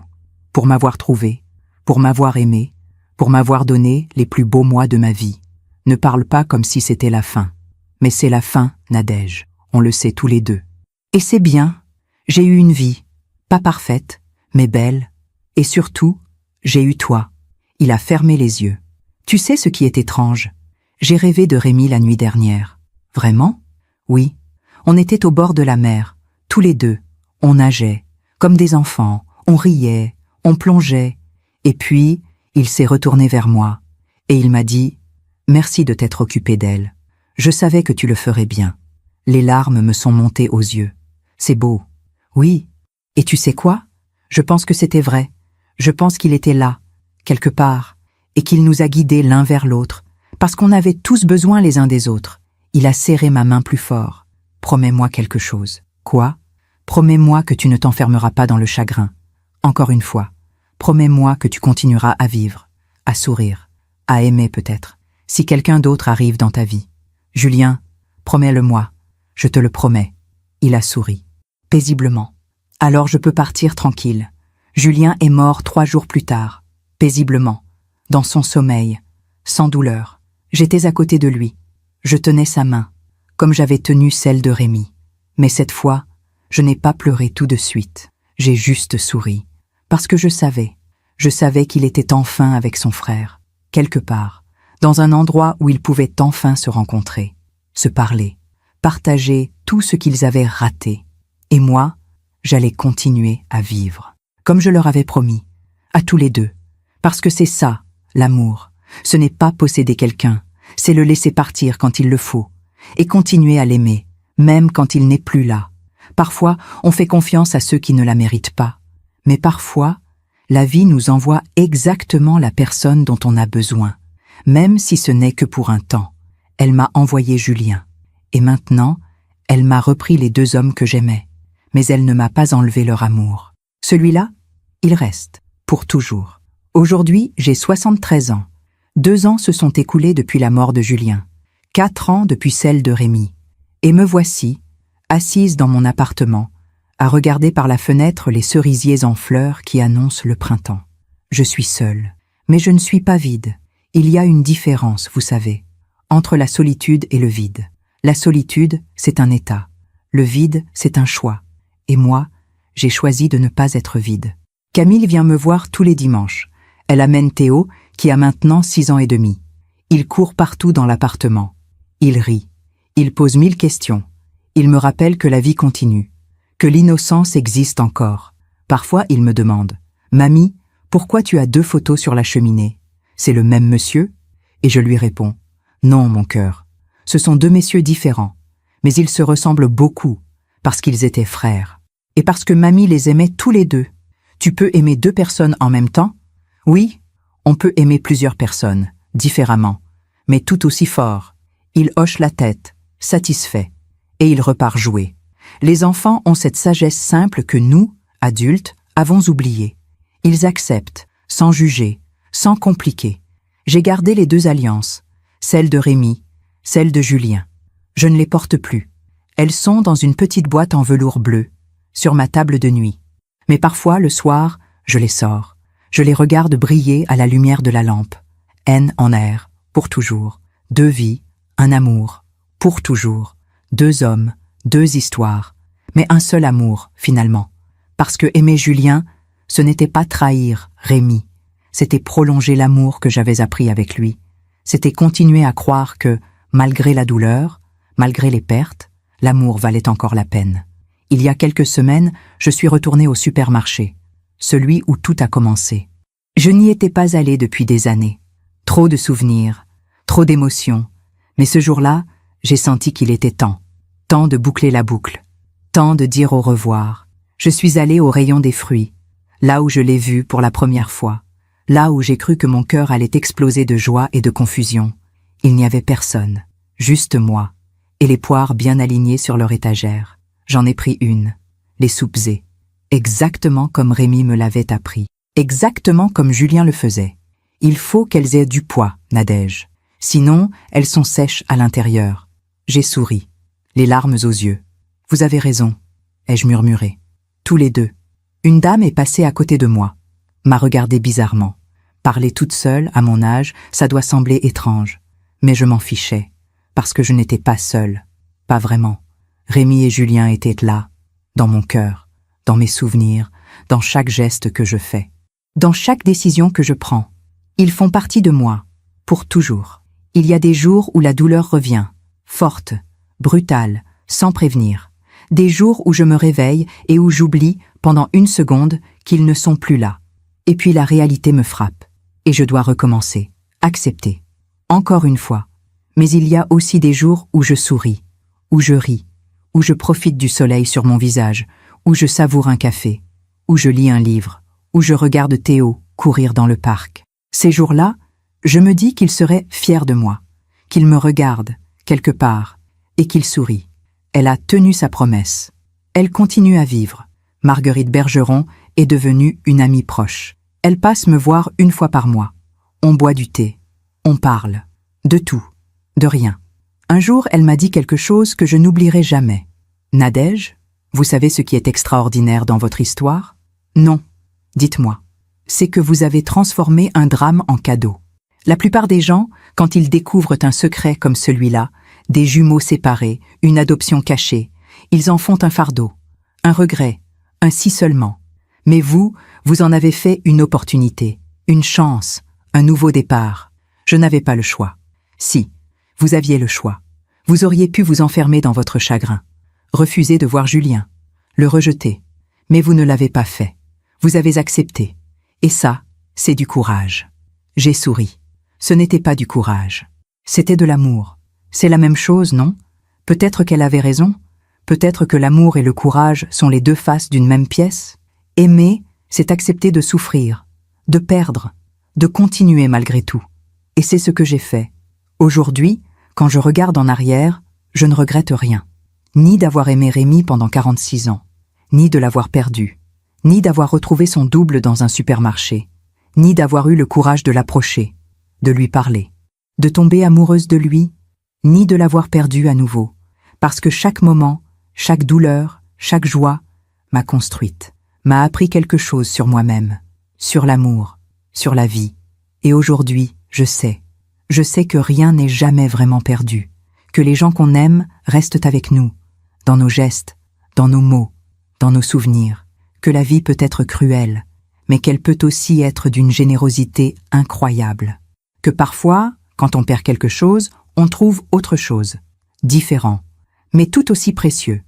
Speaker 1: Pour m'avoir trouvé. Pour m'avoir aimé. Pour m'avoir donné les plus beaux mois de ma vie. Ne parle pas comme si c'était la fin. Mais c'est la fin, Nadège. On le sait tous les deux. Et c'est bien. J'ai eu une vie. Pas parfaite, mais belle. Et surtout, j'ai eu toi. » Il a fermé les yeux. « Tu sais ce qui est étrange? J'ai rêvé de Rémi la nuit dernière. »« Vraiment? » ?»« Oui. On était au bord de la mer, tous les deux. On nageait, comme des enfants. On riait, on plongeait. Et puis, il s'est retourné vers moi. Et il m'a dit « Merci de t'être occupé d'elle. Je savais que tu le ferais bien. » Les larmes me sont montées aux yeux. C'est beau. Oui. Et tu sais quoi? Je pense que c'était vrai. Je pense qu'il était là, quelque part, et qu'il nous a guidés l'un vers l'autre, parce qu'on avait tous besoin les uns des autres. Il a serré ma main plus fort. Promets-moi quelque chose. Quoi? Promets-moi que tu ne t'enfermeras pas dans le chagrin. Encore une fois, promets-moi que tu continueras à vivre, à sourire, à aimer peut-être, si quelqu'un d'autre arrive dans ta vie. Julien, promets-le-moi. Je te le promets. Il a souri, paisiblement. Alors je peux partir tranquille. Julien est mort 3 jours plus tard, paisiblement, dans son sommeil, sans douleur. J'étais à côté de lui. Je tenais sa main, comme j'avais tenu celle de Rémi. Mais cette fois, je n'ai pas pleuré tout de suite. J'ai juste souri, parce que je savais qu'il était enfin avec son frère, quelque part, dans un endroit où ils pouvaient enfin se rencontrer, se parler, partager tout ce qu'ils avaient raté. Et moi, j'allais continuer à vivre, comme je leur avais promis, à tous les deux. Parce que c'est ça, l'amour. Ce n'est pas posséder quelqu'un, c'est le laisser partir quand il le faut, et continuer à l'aimer, même quand il n'est plus là. Parfois, on fait confiance à ceux qui ne la méritent pas. Mais parfois, la vie nous envoie exactement la personne dont on a besoin, même si ce n'est que pour un temps. Elle m'a envoyé Julien. Et maintenant, elle m'a repris les 2 hommes que j'aimais. Mais elle ne m'a pas enlevé leur amour. Celui-là, il reste, pour toujours. Aujourd'hui, j'ai 73 ans. 2 ans se sont écoulés depuis la mort de Julien. 4 ans depuis celle de Rémi. Et me voici, assise dans mon appartement, à regarder par la fenêtre les cerisiers en fleurs qui annoncent le printemps. Je suis seule, mais je ne suis pas vide. Il y a une différence, vous savez, entre la solitude et le vide. La solitude, c'est un état. Le vide, c'est un choix. Et moi, j'ai choisi de ne pas être vide. Camille vient me voir tous les dimanches. Elle amène Théo, qui a maintenant 6 ans et demi. Il court partout dans l'appartement. Il rit. Il pose 1000 questions. Il me rappelle que la vie continue, que l'innocence existe encore. Parfois, il me demande « Mamie, pourquoi tu as 2 photos sur la cheminée? C'est le même monsieur ?» Et je lui réponds « Non, mon cœur, ce sont 2 messieurs différents, mais ils se ressemblent beaucoup, parce qu'ils étaient frères. Et parce que mamie les aimait tous les 2. Tu peux aimer 2 personnes en même temps? Oui, on peut aimer plusieurs personnes, différemment, mais tout aussi fort. » Il hoche la tête, satisfait. et il repart jouer. Les enfants ont cette sagesse simple que nous, adultes, avons oubliée. Ils acceptent, sans juger, sans compliquer. J'ai gardé les 2 alliances, celle de Rémi, celle de Julien. Je ne les porte plus. Elles sont dans une petite boîte en velours bleu, sur ma table de nuit. Mais parfois, le soir, je les sors. Je les regarde briller à la lumière de la lampe. Haine en air, pour toujours. 2 vies, un amour, pour toujours. 2 hommes, 2 histoires. Mais un seul amour, finalement. Parce que aimer Julien, ce n'était pas trahir Rémi. C'était prolonger l'amour que j'avais appris avec lui. C'était continuer à croire que, malgré la douleur, malgré les pertes, l'amour valait encore la peine. Il y a quelques semaines, je suis retournée au supermarché, celui où tout a commencé. Je n'y étais pas allée depuis des années. Trop de souvenirs, trop d'émotions. Mais ce jour-là, j'ai senti qu'il était temps. Temps de boucler la boucle. Temps de dire au revoir. Je suis allée au rayon des fruits, là où je l'ai vu pour la première fois. Là où j'ai cru que mon cœur allait exploser de joie et de confusion. Il n'y avait personne, juste moi, et les poires bien alignées sur leur étagère. J'en ai pris une, les soupesées, exactement comme Rémi me l'avait appris, exactement comme Julien le faisait. Il faut qu'elles aient du poids, Nadège. Sinon, elles sont sèches à l'intérieur. J'ai souri, les larmes aux yeux. Vous avez raison, ai-je murmuré. Tous les 2. Une dame est passée à côté de moi, m'a regardé bizarrement. Parler toute seule, à mon âge, ça doit sembler étrange. Mais je m'en fichais, parce que je n'étais pas seule. Pas vraiment. Rémi et Julien étaient là, dans mon cœur, dans mes souvenirs, dans chaque geste que je fais, dans chaque décision que je prends. Ils font partie de moi, pour toujours. Il y a des jours où la douleur revient, forte, brutale, sans prévenir. Des jours où je me réveille et où j'oublie, pendant 1 seconde, qu'ils ne sont plus là. Et puis la réalité me frappe. Et je dois recommencer, accepter. Encore une fois. Mais il y a aussi des jours où je souris, où je ris, où je profite du soleil sur mon visage, où je savoure un café, où je lis un livre, où je regarde Théo courir dans le parc. Ces jours-là, je me dis qu'il serait fier de moi, qu'il me regarde, quelque part, et qu'il sourit. Elle a tenu sa promesse. Elle continue à vivre. Marguerite Bergeron est devenue une amie proche. Elle passe me voir 1 fois par mois. On boit du thé. On parle. De tout. De rien. Un jour, elle m'a dit quelque chose que je n'oublierai jamais. Nadège, vous savez ce qui est extraordinaire dans votre histoire? Non. Dites-moi. C'est que vous avez transformé un drame en cadeau. La plupart des gens, quand ils découvrent un secret comme celui-là, des jumeaux séparés, une adoption cachée, ils en font un fardeau, un regret, un si seulement. Mais vous, vous en avez fait une opportunité, une chance, un nouveau départ. Je n'avais pas le choix. Si, vous aviez le choix. Vous auriez pu vous enfermer dans votre chagrin, refuser de voir Julien, le rejeter. Mais vous ne l'avez pas fait. Vous avez accepté. Et ça, c'est du courage. J'ai souri. Ce n'était pas du courage. C'était de l'amour. C'est la même chose, non? Peut-être qu'elle avait raison. Peut-être que l'amour et le courage sont les 2 faces d'une même pièce. Aimer, c'est accepter de souffrir, de perdre, de continuer malgré tout. Et c'est ce que j'ai fait. Aujourd'hui, quand je regarde en arrière, je ne regrette rien. Ni d'avoir aimé Rémi pendant 46 ans, ni de l'avoir perdu, ni d'avoir retrouvé son double dans un supermarché, ni d'avoir eu le courage de l'approcher, de lui parler, de tomber amoureuse de lui, ni de l'avoir perdu à nouveau, parce que chaque moment, chaque douleur, chaque joie m'a construite, m'a appris quelque chose sur moi-même, sur l'amour, sur la vie. Et aujourd'hui, je sais que rien n'est jamais vraiment perdu, que les gens qu'on aime restent avec nous, dans nos gestes, dans nos mots, dans nos souvenirs, que la vie peut être cruelle, mais qu'elle peut aussi être d'une générosité incroyable, que parfois, quand on perd quelque chose, on trouve autre chose, différent, mais tout aussi précieux.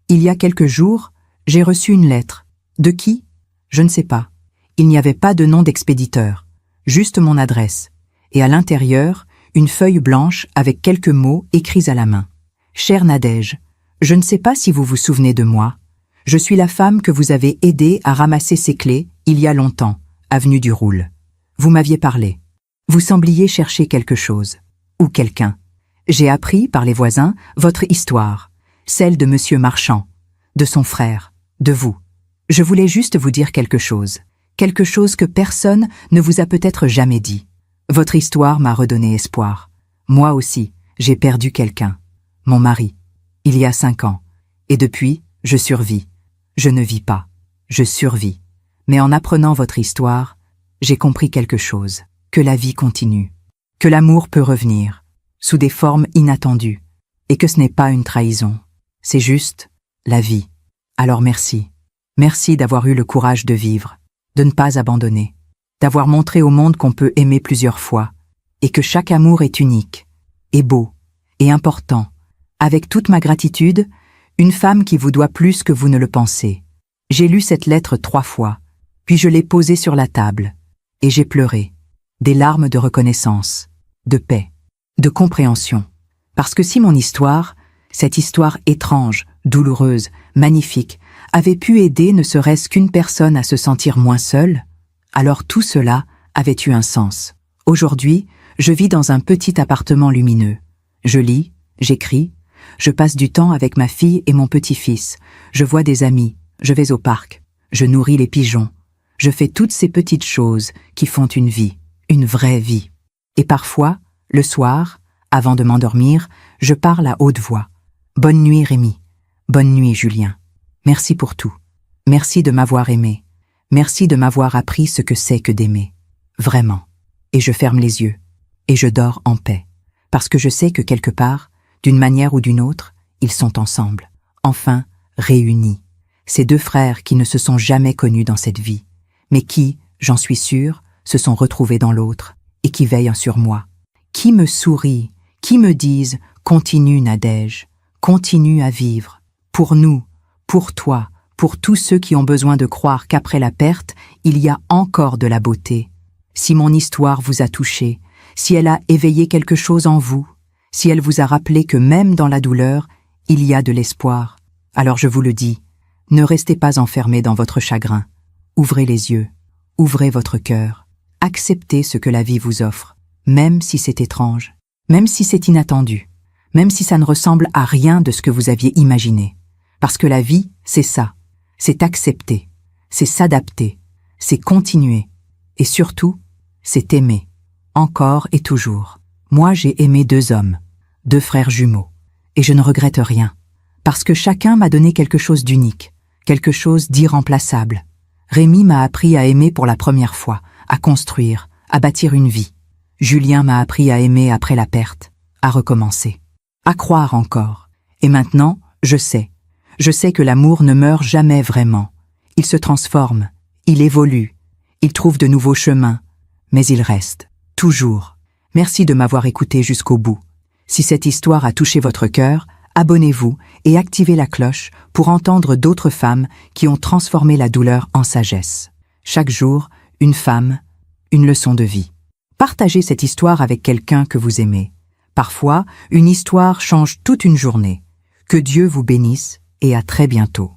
Speaker 1: Il y a quelques jours, j'ai reçu une lettre. De qui? Je ne sais pas. Il n'y avait pas de nom d'expéditeur, juste mon adresse, et à l'intérieur, une feuille blanche avec quelques mots écrits à la main. Chère Nadège, je ne sais pas si vous vous souvenez de moi. Je suis la femme que vous avez aidée à ramasser ses clés il y a longtemps, avenue du Roule. Vous m'aviez parlé. Vous sembliez chercher quelque chose, ou quelqu'un. J'ai appris, par les voisins, votre histoire. celle de Monsieur Marchand, de son frère, de vous. Je voulais juste vous dire quelque chose que personne ne vous a peut-être jamais dit. Votre histoire m'a redonné espoir. Moi aussi, j'ai perdu quelqu'un, mon mari, il y a 5 ans. Et depuis, je survis. Je ne vis pas, je survis. Mais en apprenant votre histoire, j'ai compris quelque chose, que la vie continue, que l'amour peut revenir, sous des formes inattendues, et que ce n'est pas une trahison, c'est juste la vie. Alors merci. Merci d'avoir eu le courage de vivre, de ne pas abandonner, d'avoir montré au monde qu'on peut aimer plusieurs fois, et que chaque amour est unique, et beau, et important. Avec toute ma gratitude, une femme qui vous doit plus que vous ne le pensez. J'ai lu cette lettre 3 fois, puis je l'ai posée sur la table, et j'ai pleuré, des larmes de reconnaissance, de paix, de compréhension. Parce que si mon histoire, cette histoire étrange, douloureuse, magnifique, avait pu aider ne serait-ce qu'une personne à se sentir moins seule, alors tout cela avait eu un sens. Aujourd'hui, je vis dans un petit appartement lumineux. Je lis, j'écris, je passe du temps avec ma fille et mon petit-fils, je vois des amis, je vais au parc, je nourris les pigeons, je fais toutes ces petites choses qui font une vie, une vraie vie. Et parfois, le soir, avant de m'endormir, je parle à haute voix. Bonne nuit Rémi, bonne nuit Julien. Merci pour tout. Merci de m'avoir aimé. Merci de m'avoir appris ce que c'est que d'aimer. Vraiment. Et je ferme les yeux. Et je dors en paix. Parce que je sais que quelque part, d'une manière ou d'une autre, ils sont ensemble. Enfin, réunis. Ces 2 frères qui ne se sont jamais connus dans cette vie, mais qui, j'en suis sûre, se sont retrouvés dans l'autre et qui veillent sur moi. Qui me sourient, qui me disent « Continue Nadège, continue à vivre. Pour nous, pour toi, pour tous ceux qui ont besoin de croire qu'après la perte, il y a encore de la beauté. Si mon histoire vous a touché, si elle a éveillé quelque chose en vous, si elle vous a rappelé que même dans la douleur, il y a de l'espoir, alors je vous le dis, ne restez pas enfermés dans votre chagrin. Ouvrez les yeux, ouvrez votre cœur, acceptez ce que la vie vous offre, même si c'est étrange, même si c'est inattendu, même si ça ne ressemble à rien de ce que vous aviez imaginé. Parce que la vie, c'est ça, c'est accepter, c'est s'adapter, c'est continuer, et surtout, c'est aimer, encore et toujours. Moi, j'ai aimé 2 hommes, 2 frères jumeaux, et je ne regrette rien, parce que chacun m'a donné quelque chose d'unique, quelque chose d'irremplaçable. Rémi m'a appris à aimer pour la première fois, à construire, à bâtir une vie. Julien m'a appris à aimer après la perte, à recommencer, à croire encore. Et maintenant, je sais que l'amour ne meurt jamais vraiment. Il se transforme, il évolue, il trouve de nouveaux chemins, mais il reste, toujours. Merci de m'avoir écouté jusqu'au bout. Si cette histoire a touché votre cœur, abonnez-vous et activez la cloche pour entendre d'autres femmes qui ont transformé la douleur en sagesse. Chaque jour, une femme, une leçon de vie. Partagez cette histoire avec quelqu'un que vous aimez. Parfois, une histoire change toute une journée. Que Dieu vous bénisse et à très bientôt.